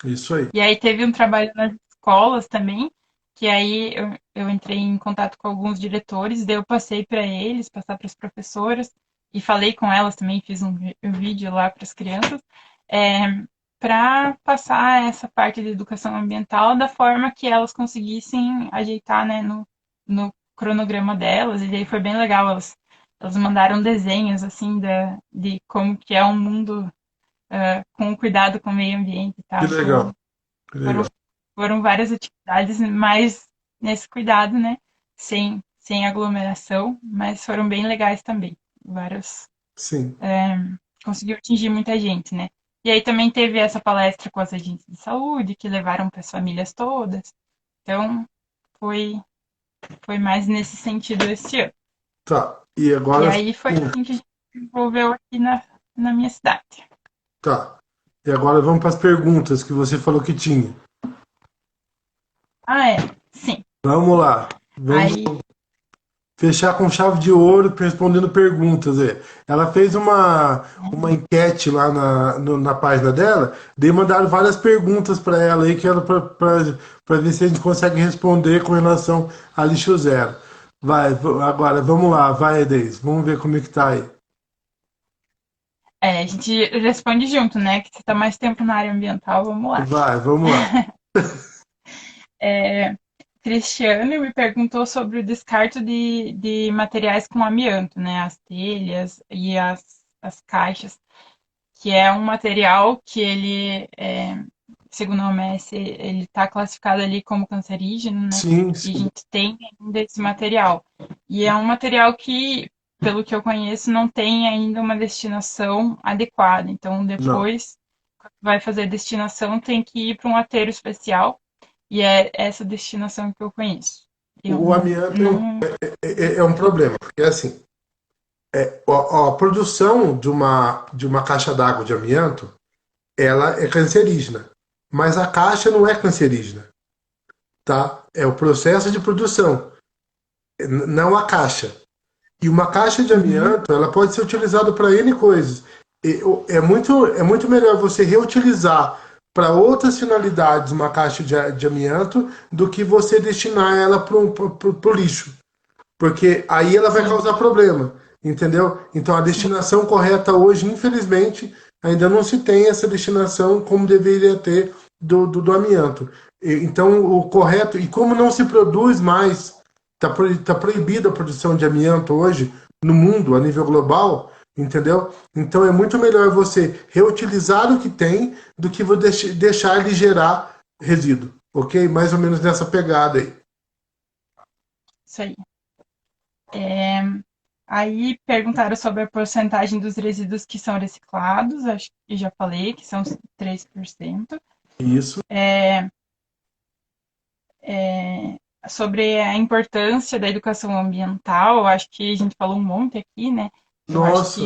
Isso aí. E aí teve um trabalho nas escolas também, que aí eu entrei em contato com alguns diretores, daí eu passei para eles, passar para as professoras, e falei com elas também, fiz um vídeo lá para as crianças, é, para passar essa parte de educação ambiental da forma que elas conseguissem ajeitar, né, no cronograma delas, e daí foi bem legal, elas mandaram desenhos, assim, de como que é um mundo com cuidado com o meio ambiente e Que tal, legal, então que foram, legal. foram várias atividades, mais nesse cuidado, né? Sem aglomeração, mas foram bem legais também. Vários. Sim. Conseguiu atingir muita gente, né? E aí também teve essa palestra com as agentes de saúde, que levaram para as famílias todas. Então, foi, foi mais nesse sentido esse ano. Tá. E E agora, aí foi assim que a gente desenvolveu aqui na minha cidade. tá. E agora vamos para as perguntas que você falou que tinha. Ah, é. Sim. Vamos lá. Vamos Aí. fechar com chave de ouro respondendo perguntas. Ela fez uma enquete lá na página dela, daí mandaram várias perguntas para ela aí, que ela para ver se a gente consegue responder com relação a lixo zero. Vai, agora vamos lá, vai, Deise. Vamos ver como é que tá aí. A gente responde junto, né? Que você está mais tempo na área ambiental, vamos lá. Vai, vamos lá. Cristiano me perguntou sobre o descarte de materiais com amianto, né? As telhas e as caixas, que é um material que segundo a OMS, ele está classificado ali como cancerígeno, né? Sim, E a sim. gente tem ainda esse material. E é um material que, pelo que eu conheço, não tem ainda uma destinação adequada. Então, Não. depois, quando vai fazer a destinação, tem que ir para um aterro especial. E é essa destinação que eu conheço. Eu O amianto não. é um problema, porque assim, a produção de uma caixa d'água de amianto, ela é cancerígena, mas a caixa não é cancerígena, tá? É o processo de produção, não a caixa. E uma caixa de Uhum, amianto, ela pode ser utilizada para N coisas. É muito melhor você reutilizar para outras finalidades uma caixa de amianto do que você destinar ela para o lixo. Porque aí ela vai sim. causar problema, entendeu? Então a Sim. destinação correta hoje, infelizmente, ainda não se tem essa destinação como deveria ter do amianto. Então o correto, e como não se produz mais, está proibida a produção de amianto hoje no mundo, a nível global, entendeu? Então é muito melhor você reutilizar o que tem do que deixar ele gerar resíduo, ok? Mais ou menos nessa pegada aí. Isso aí. É, aí perguntaram sobre a porcentagem dos resíduos que são reciclados, acho que já falei, que são 3%. Isso. Sobre a importância da educação ambiental, acho que a gente falou um monte aqui, né? Eu acho Nossa,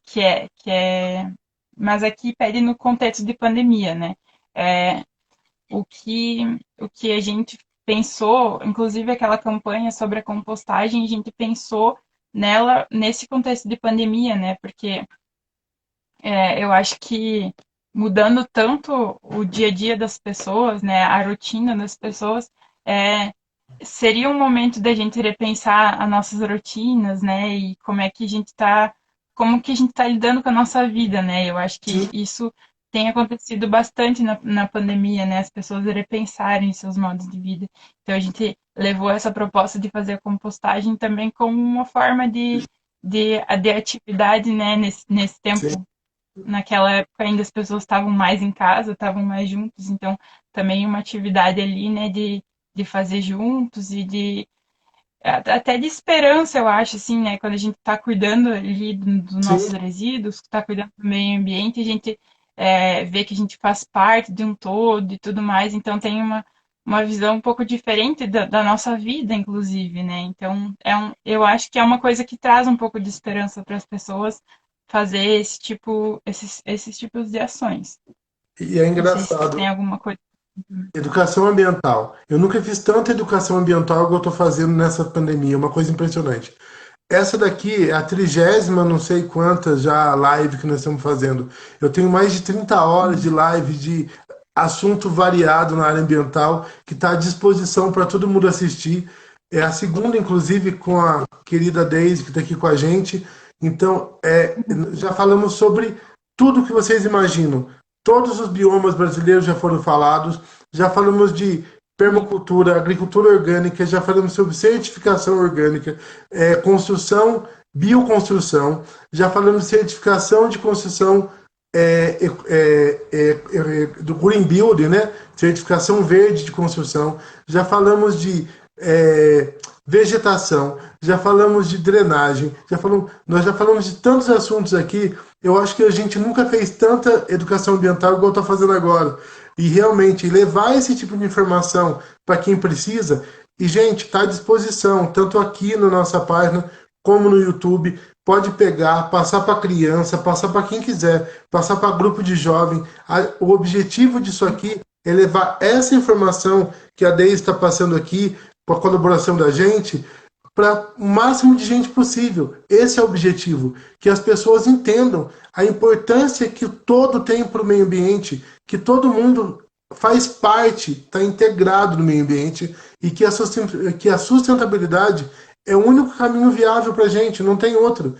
que é, mas aqui pede no contexto de pandemia, né? É, o que a gente pensou, inclusive aquela campanha sobre a compostagem, a gente pensou nela nesse contexto de pandemia, né? Porque eu acho que mudando tanto o dia a dia das pessoas, né? A rotina das pessoas, é, seria um momento da gente repensar as nossas rotinas, né? E como que a gente está lidando com a nossa vida, né? Eu acho que sim, isso tem acontecido bastante na pandemia, né? As pessoas repensarem seus modos de vida. Então a gente levou essa proposta de fazer a compostagem também como uma forma de atividade, né? Nesse sim, tempo. Naquela época ainda as pessoas estavam mais em casa, estavam mais juntos, então também uma atividade ali, né, de fazer juntos e até de esperança, eu acho, assim, né, quando a gente está cuidando ali dos nossos sim. resíduos, está cuidando do meio ambiente, a gente vê que a gente faz parte de um todo e tudo mais, então tem uma visão um pouco diferente da nossa vida, inclusive, né, então eu acho que é uma coisa que traz um pouco de esperança para as pessoas fazer esses tipos de ações. E é Não sei se tu engraçado. tem alguma coisa. Educação ambiental. Eu nunca fiz tanta educação ambiental que eu estou fazendo nessa pandemia, é uma coisa impressionante. Essa daqui é a 30ª, não sei quantas já live que nós estamos fazendo. Eu tenho mais de 30 horas de live de assunto variado na área ambiental que está à disposição para todo mundo assistir. É a segunda, inclusive, com a querida Deise, que está aqui com a gente. Então, já falamos sobre tudo que vocês imaginam. Todos os biomas brasileiros já foram falados. Já falamos de permacultura, agricultura orgânica, já falamos sobre certificação orgânica, construção, bioconstrução, já falamos de certificação de construção do Green Building, né? Certificação verde de construção, já falamos de vegetação, já falamos de drenagem, nós já falamos de tantos assuntos aqui. Eu acho que a gente nunca fez tanta educação ambiental igual está fazendo agora. E realmente levar esse tipo de informação para quem precisa. E, gente, está à disposição, tanto aqui na nossa página como no YouTube. Pode pegar, passar para criança, passar para quem quiser, passar para grupo de jovem. O objetivo disso aqui é levar essa informação que a Deise está passando aqui, com a colaboração da gente, para o máximo de gente possível. Esse é o objetivo, que as pessoas entendam a importância que o todo tem para o meio ambiente, que todo mundo faz parte, está integrado no meio ambiente e que a sustentabilidade é o único caminho viável para a gente, não tem outro.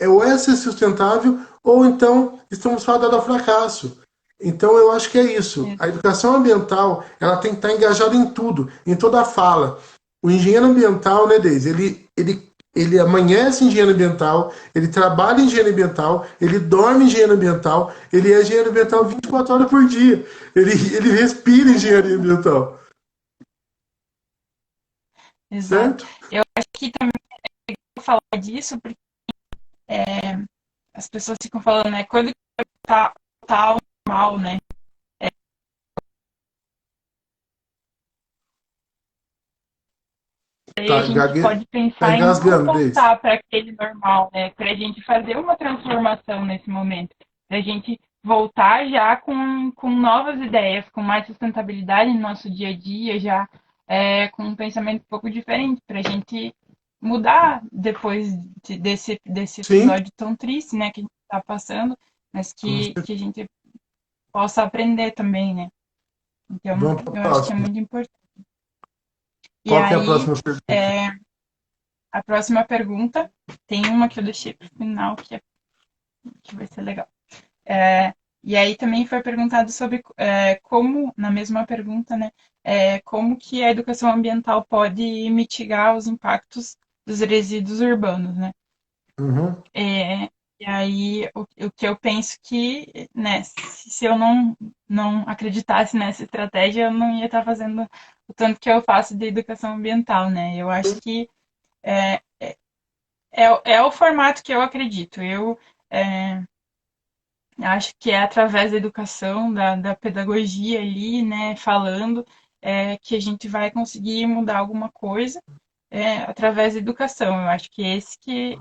Ou é ser sustentável ou então estamos fadados ao fracasso. Então eu acho que é isso. É, A educação ambiental ela tem que estar engajada em tudo, em toda a fala. O engenheiro ambiental, né, Deise? Ele amanhece engenheiro ambiental, ele trabalha em engenharia ambiental, ele dorme em engenharia ambiental, ele é engenheiro ambiental 24 horas por dia. Ele respira engenharia ambiental, exato. certo? Eu acho que também vou falar disso, porque as pessoas ficam falando, né, quando tá ao normal, né? Aí a Tá, gente pode tá pensar em não engasgando, Deise. voltar para aquele normal, né? Para a gente fazer uma transformação nesse momento. Para a gente voltar já com novas ideias, com mais sustentabilidade no nosso dia a dia, já com um pensamento um pouco diferente, para a gente mudar depois desse Sim, episódio tão triste, né, que a gente está passando, mas com que a certeza. gente possa aprender também, né? Então, Vamos para a eu acho que é próxima. muito importante. E Qual que é a aí, próxima pergunta? é, a próxima pergunta, tem uma que eu deixei para o final, que vai ser legal. É, e aí também foi perguntado sobre como, na mesma pergunta, né, como que a educação ambiental pode mitigar os impactos dos resíduos urbanos, né? Uhum. É, e aí, o que eu penso que, né, se eu não acreditasse nessa estratégia, eu não ia estar fazendo o tanto que eu faço de educação ambiental, né? Eu acho que é o formato que eu acredito. Eu é, acho que é através da educação, da pedagogia ali, né, falando, que a gente vai conseguir mudar alguma coisa através da educação. Eu acho que esse que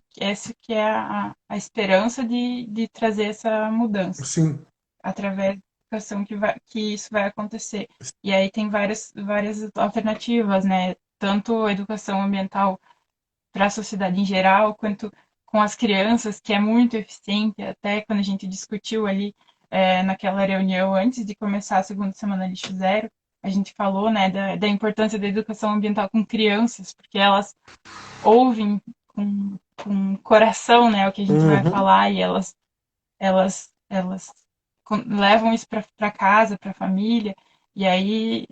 é a esperança de trazer essa mudança, Sim, através da educação que isso vai acontecer. E aí tem várias alternativas, né? Tanto a educação ambiental para a sociedade em geral, quanto com as crianças, que é muito eficiente, até quando a gente discutiu ali naquela reunião antes de começar a segunda semana Lixo Zero, a gente falou, né, da importância da educação ambiental com crianças, porque elas ouvem com coração, né, o que a gente vai uhum. falar e elas levam isso para casa, para a família. E aí,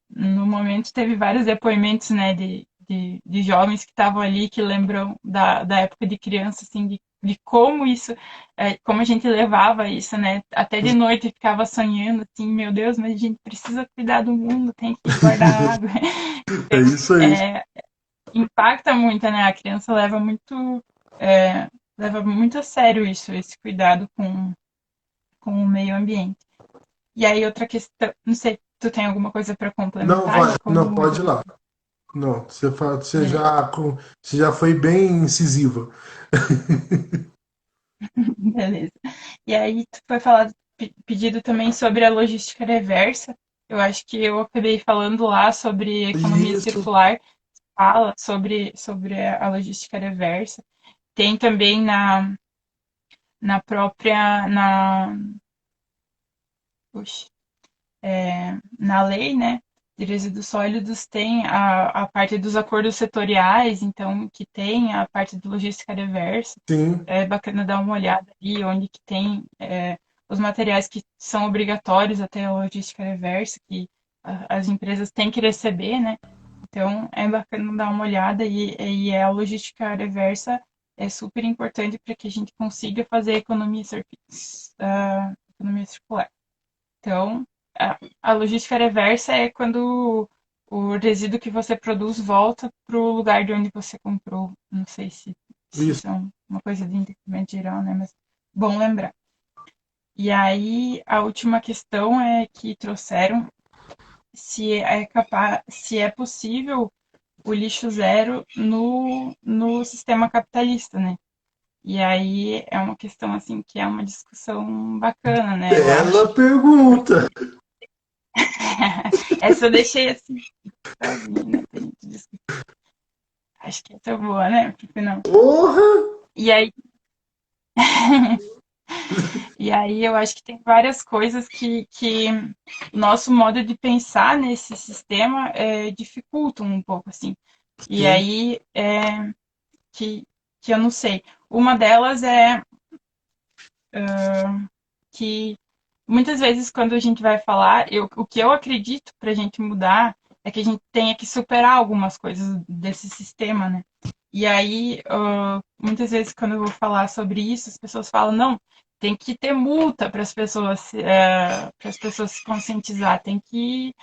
no momento, teve vários depoimentos, né, de jovens que estavam ali, que lembram da época de criança, assim, de como isso, como a gente levava isso, né, até de noite ficava sonhando, assim, meu Deus, mas a gente precisa cuidar do mundo, tem que guardar água. É isso aí. Impacta muito, né, a criança é, leva muito a sério isso, esse cuidado com o meio ambiente. E aí, outra questão, não sei, tu tem alguma coisa para Não complementar vai, de não, como pode ir evoluir? lá. Não, Beleza, você já foi bem incisiva. beleza. E aí, tu foi falar, pedido também sobre a logística reversa. Eu acho que eu acabei falando lá sobre economia Isso, circular, fala sobre a logística reversa. Tem também na própria, puxa, na lei, né, de resíduos sólidos tem a parte dos acordos setoriais, então que tem a parte de logística reversa. sim, É bacana dar uma olhada ali onde que tem os materiais que são obrigatórios até a logística reversa, que as empresas têm que receber, né? Então é bacana dar uma olhada e a logística reversa é super importante para que a gente consiga fazer a economia circular. Então, a logística reversa é quando o resíduo que você produz volta para o lugar de onde você comprou. Não sei se isso. isso é uma coisa de entendimento geral, né? Mas bom lembrar. E aí, a última questão é que trouxeram se é possível o lixo zero no sistema capitalista, né? E aí é uma questão assim que é uma discussão bacana, né? Eu Bela acho. pergunta. Essa eu deixei assim, sozinha, né? Pra gente discutir. Acho que essa é boa, né? Pro final. Porra! E aí, e aí eu acho que tem várias coisas que o nosso modo de pensar nesse sistema dificultam um pouco, assim. E Sim, aí que, que eu não sei. Uma delas é que muitas vezes quando a gente vai falar, o que eu acredito para a gente mudar é que a gente tenha que superar algumas coisas desse sistema, né? E aí, muitas vezes quando eu vou falar sobre isso, as pessoas falam, não, tem que ter multa para as pessoas se conscientizar, tem que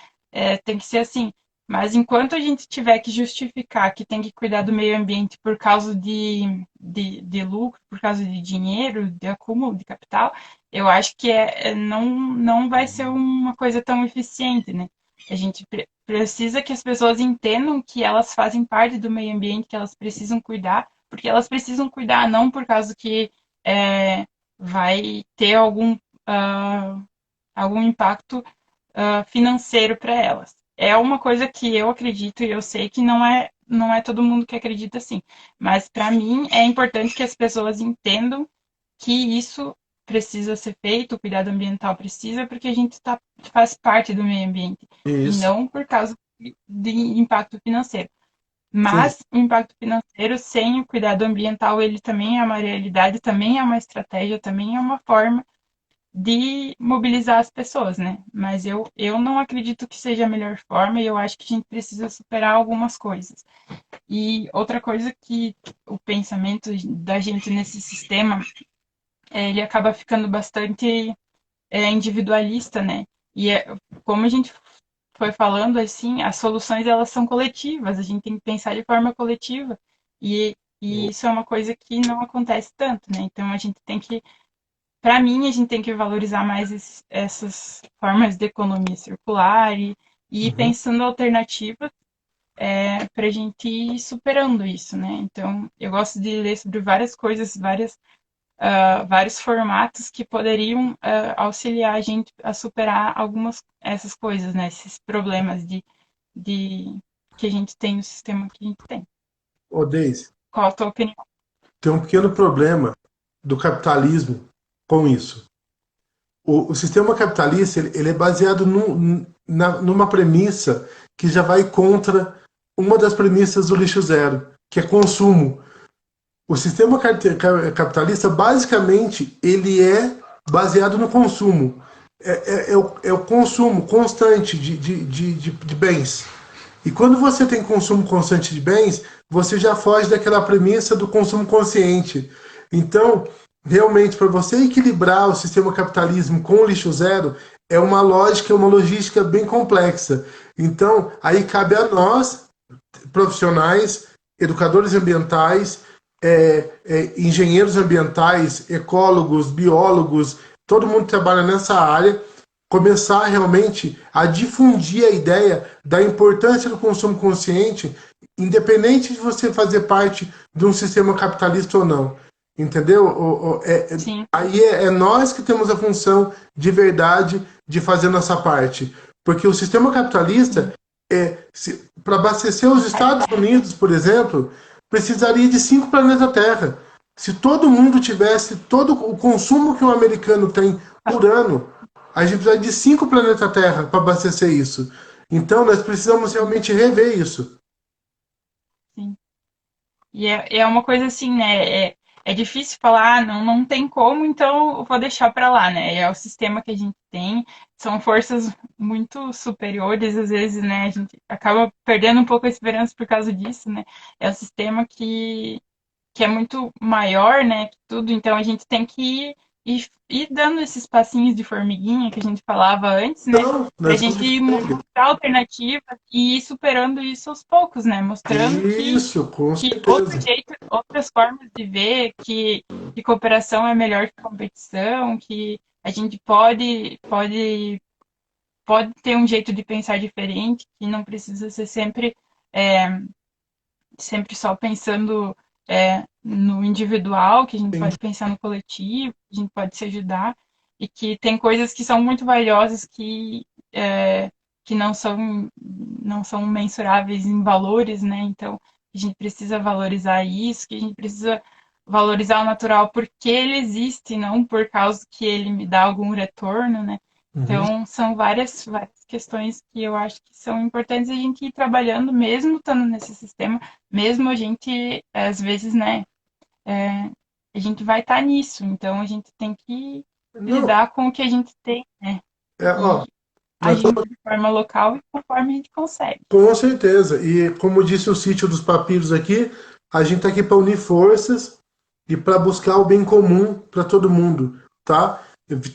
ser assim. Mas enquanto a gente tiver que justificar que tem que cuidar do meio ambiente por causa de lucro, por causa de dinheiro, de acúmulo de capital, eu acho que não vai ser uma coisa tão eficiente, né? A gente precisa que as pessoas entendam que elas fazem parte do meio ambiente, que elas precisam cuidar, porque elas precisam cuidar não por causa que vai ter algum impacto financeiro para elas. É uma coisa que eu acredito e eu sei que não é todo mundo que acredita assim. Mas para mim é importante que as pessoas entendam que isso precisa ser feito, o cuidado ambiental precisa, porque a gente faz parte do meio ambiente e isso. não por causa de impacto financeiro. Sim, Mas o impacto financeiro sem o cuidado ambiental, ele também é uma realidade, também é uma estratégia, também é uma forma de mobilizar as pessoas, né? Mas eu não acredito que seja a melhor forma e eu acho que a gente precisa superar algumas coisas. E outra coisa que o pensamento da gente nesse sistema, ele acaba ficando bastante individualista, né? E como a gente foi falando, assim, as soluções elas são coletivas, a gente tem que pensar de forma coletiva. E isso é uma coisa que não acontece tanto, né? Então a gente tem que, para mim, a gente tem que valorizar mais essas formas de economia circular e ir Uhum. pensando alternativas para a gente ir superando isso, né? Então, eu gosto de ler sobre várias coisas, vários formatos que poderiam auxiliar a gente a superar algumas essas coisas, né? Esses problemas de que a gente tem no sistema que a gente tem. Ô, Deise, Qual a tua opinião? tem um pequeno problema do capitalismo com isso. O sistema capitalista ele é baseado numa premissa que já vai contra uma das premissas do lixo zero, que é consumo. O sistema capitalista, basicamente, ele é baseado no consumo. É o consumo constante de bens. E quando você tem consumo constante de bens, você já foge daquela premissa do consumo consciente. Então, realmente, para você equilibrar o sistema capitalismo com o lixo zero, é uma lógica, uma logística bem complexa. Então, aí cabe a nós, profissionais, educadores ambientais, engenheiros ambientais, ecólogos, biólogos, todo mundo que trabalha nessa área, começar realmente a difundir a ideia da importância do consumo consciente, independente de você fazer parte de um sistema capitalista ou não. Entendeu? Sim, Aí é nós que temos a função de verdade de fazer nossa parte. Porque o sistema capitalista, para abastecer os Estados Unidos, por exemplo, precisaria de 5 planetas Terra. Se todo mundo tivesse todo o consumo que um americano tem por ano, a gente precisaria de 5 planetas Terra para abastecer isso. Então, nós precisamos realmente rever isso. sim. E é uma coisa assim, né? É difícil falar, não, não tem como, então eu vou deixar para lá, né? É o sistema que a gente tem, são forças muito superiores, às vezes, né? A gente acaba perdendo um pouco a esperança por causa disso, né? É um sistema que é muito maior, né, que tudo, então a gente tem que ir dando esses passinhos de formiguinha que a gente falava antes, né, Então, para a nós vamos gente conseguir. mostrar alternativas e ir superando isso aos poucos, né, mostrando Isso, com que outro certeza. jeito, outras formas de ver que cooperação é melhor que competição, que a gente pode ter um jeito de pensar diferente, que não precisa ser é, sempre só pensando no individual, que a gente Sim. pode pensar no coletivo, que a gente pode se ajudar, e que tem coisas que são muito valiosas que não são mensuráveis em valores, né? Então, a gente precisa valorizar isso, que a gente precisa valorizar o natural porque ele existe, não por causa que ele me dá algum retorno, né? Uhum. Então, são várias questões que eu acho que são importantes a gente ir trabalhando, mesmo estando nesse sistema, mesmo a gente, às vezes, né, é, a gente vai estar nisso, então a gente tem que Não, lidar com o que a gente tem, né, ó, e nós agindo de forma local e conforme a gente consegue. com certeza. E como disse o sítio dos papiros aqui, a gente está aqui para unir forças e para buscar o bem comum para todo mundo, tá?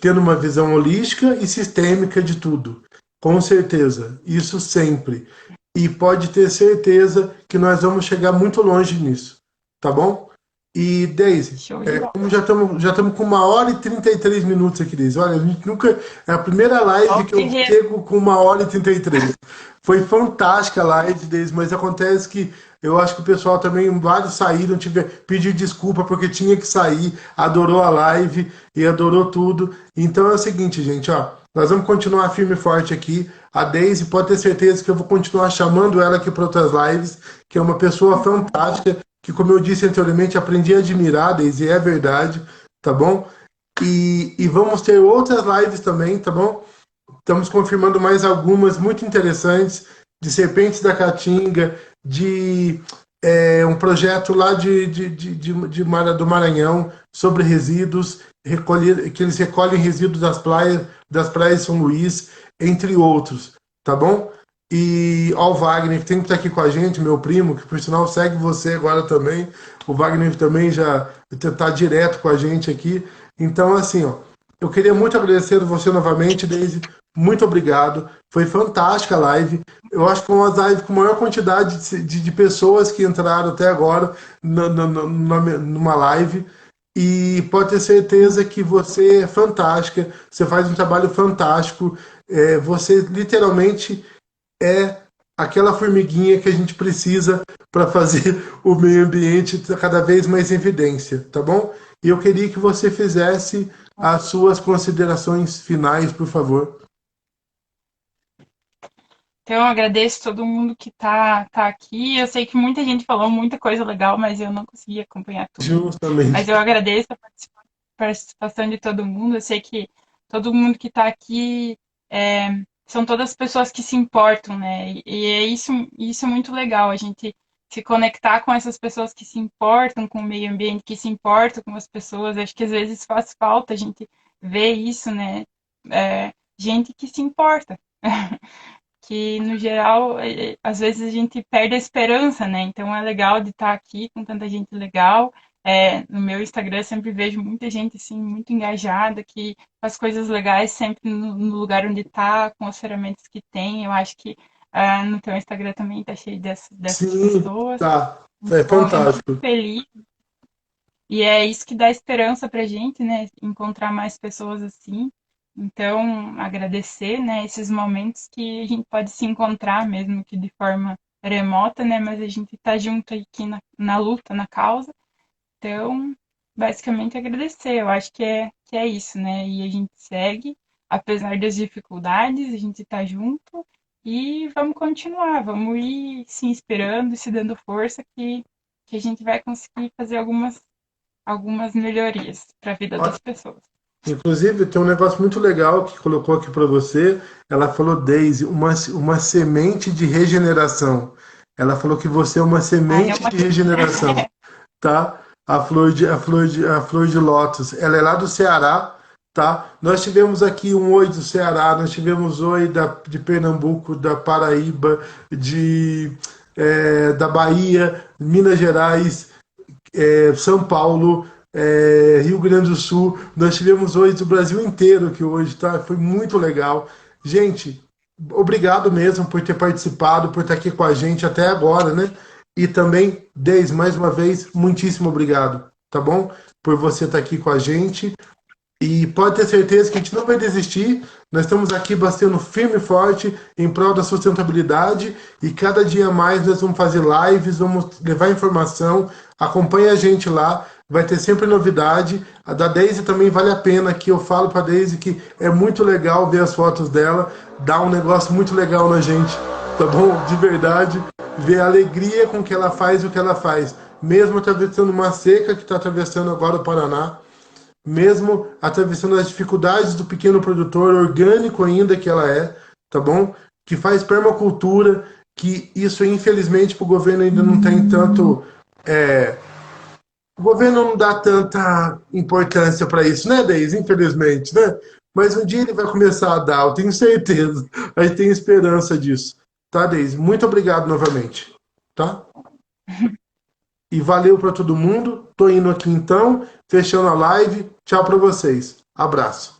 Tendo uma visão holística e sistêmica de tudo. Com certeza. Isso sempre. E pode ter certeza que nós vamos chegar muito longe nisso, tá bom? E Daisy, Show de bola. como já estamos com 1 hora e 33 minutos aqui, Daisy. Olha, a gente nunca. É a primeira live Ó, que eu guerreiro. chego com 1 hora e 33. Foi fantástica a live, Daisy, mas acontece que eu acho que o pessoal também, vários saíram, pediu desculpa porque tinha que sair, adorou a live e adorou tudo. Então é o seguinte, gente, ó. Nós vamos continuar firme e forte aqui. A Daisy pode ter certeza que eu vou continuar chamando ela aqui para outras lives, que é uma pessoa fantástica que, como eu disse anteriormente, aprendi a admirar, Daisy, é verdade, tá bom? E vamos ter outras lives também, tá bom? Estamos confirmando mais algumas muito interessantes, de serpentes da caatinga, de é um projeto lá do Maranhão sobre resíduos, que eles recolhem resíduos das praias de São Luís, entre outros, tá bom? E ó, o Wagner, que tem que estar aqui com a gente, meu primo, que por sinal segue você agora também. O Wagner também já está direto com a gente aqui. Então, assim, ó, eu queria muito agradecer você novamente, Daisy. Muito obrigado. Foi fantástica a live. Eu acho que foi uma live com maior quantidade de pessoas que entraram até agora numa live. E pode ter certeza que você é fantástica, você faz um trabalho fantástico. Você literalmente é aquela formiguinha que a gente precisa para fazer o meio ambiente cada vez mais em evidência, tá bom? E eu queria que você fizesse as suas considerações finais, por favor. Então, eu agradeço todo mundo que tá aqui. Eu sei que muita gente falou muita coisa legal, mas eu não consegui acompanhar tudo. Mas Justamente. eu agradeço a participação de todo mundo. Eu sei que todo mundo que está aqui são todas pessoas que se importam, né? E é isso é muito legal, a gente se conectar com essas pessoas que se importam com o meio ambiente, que se importam com as pessoas. Acho que às vezes faz falta a gente ver isso, né? Gente que se importa. Que no geral, às vezes a gente perde a esperança, né? Então é legal de estar aqui com tanta gente legal. No meu Instagram eu sempre vejo muita gente assim muito engajada que faz coisas legais sempre no lugar onde está, com as ferramentas que tem. Eu acho que no teu Instagram também tá cheio dessas Sim, pessoas. tá. É Então eu fico fantástico. feliz. E é isso que dá esperança pra gente, né? Encontrar mais pessoas assim. Então, agradecer, né, esses momentos que a gente pode se encontrar, mesmo que de forma remota, né? Mas a gente tá junto aqui na luta, na causa. Então, basicamente agradecer. Eu acho que é isso, né? E a gente segue, apesar das dificuldades, a gente tá junto e vamos continuar, vamos ir se inspirando, se dando força que a gente vai conseguir fazer algumas melhorias para a vida Ó, das pessoas. inclusive, tem um negócio muito legal que colocou aqui para você. Ela falou, Daisy, uma semente de regeneração. Ela falou que você é uma Ah, é semente uma de regeneração, tá? A flor de lótus, ela é lá do Ceará, tá? Nós tivemos aqui um oi do Ceará, nós tivemos oi de Pernambuco, da Paraíba, da Bahia, Minas Gerais, São Paulo, Rio Grande do Sul. Nós tivemos hoje do Brasil inteiro que hoje, tá? Foi muito legal. Gente, obrigado mesmo por ter participado, por estar aqui com a gente até agora, né? E também, Deis, mais uma vez, muitíssimo obrigado, tá bom? Por você estar aqui com a gente. E pode ter certeza que a gente não vai desistir. Nós estamos aqui batendo firme e forte em prol da sustentabilidade e cada dia mais nós vamos fazer lives, vamos levar informação. Acompanhe a gente lá, vai ter sempre novidade. A da Daisy também vale a pena, que eu falo para a Daisy que é muito legal ver as fotos dela, dá um negócio muito legal na gente, tá bom? De verdade, ver a alegria com que ela faz o que ela faz. Mesmo atravessando uma seca que está atravessando agora o Paraná, mesmo atravessando as dificuldades do pequeno produtor orgânico ainda que ela é, tá bom? Que faz permacultura, que isso infelizmente para o governo ainda não tem tanto, o governo não dá tanta importância para isso, né, Deise? Infelizmente, né? Mas um dia ele vai começar a dar, eu tenho certeza. A gente tem esperança disso. Tá, Deise? Muito obrigado novamente. Tá? E valeu para todo mundo. Tô indo aqui então, fechando a live. Tchau para vocês. Abraço.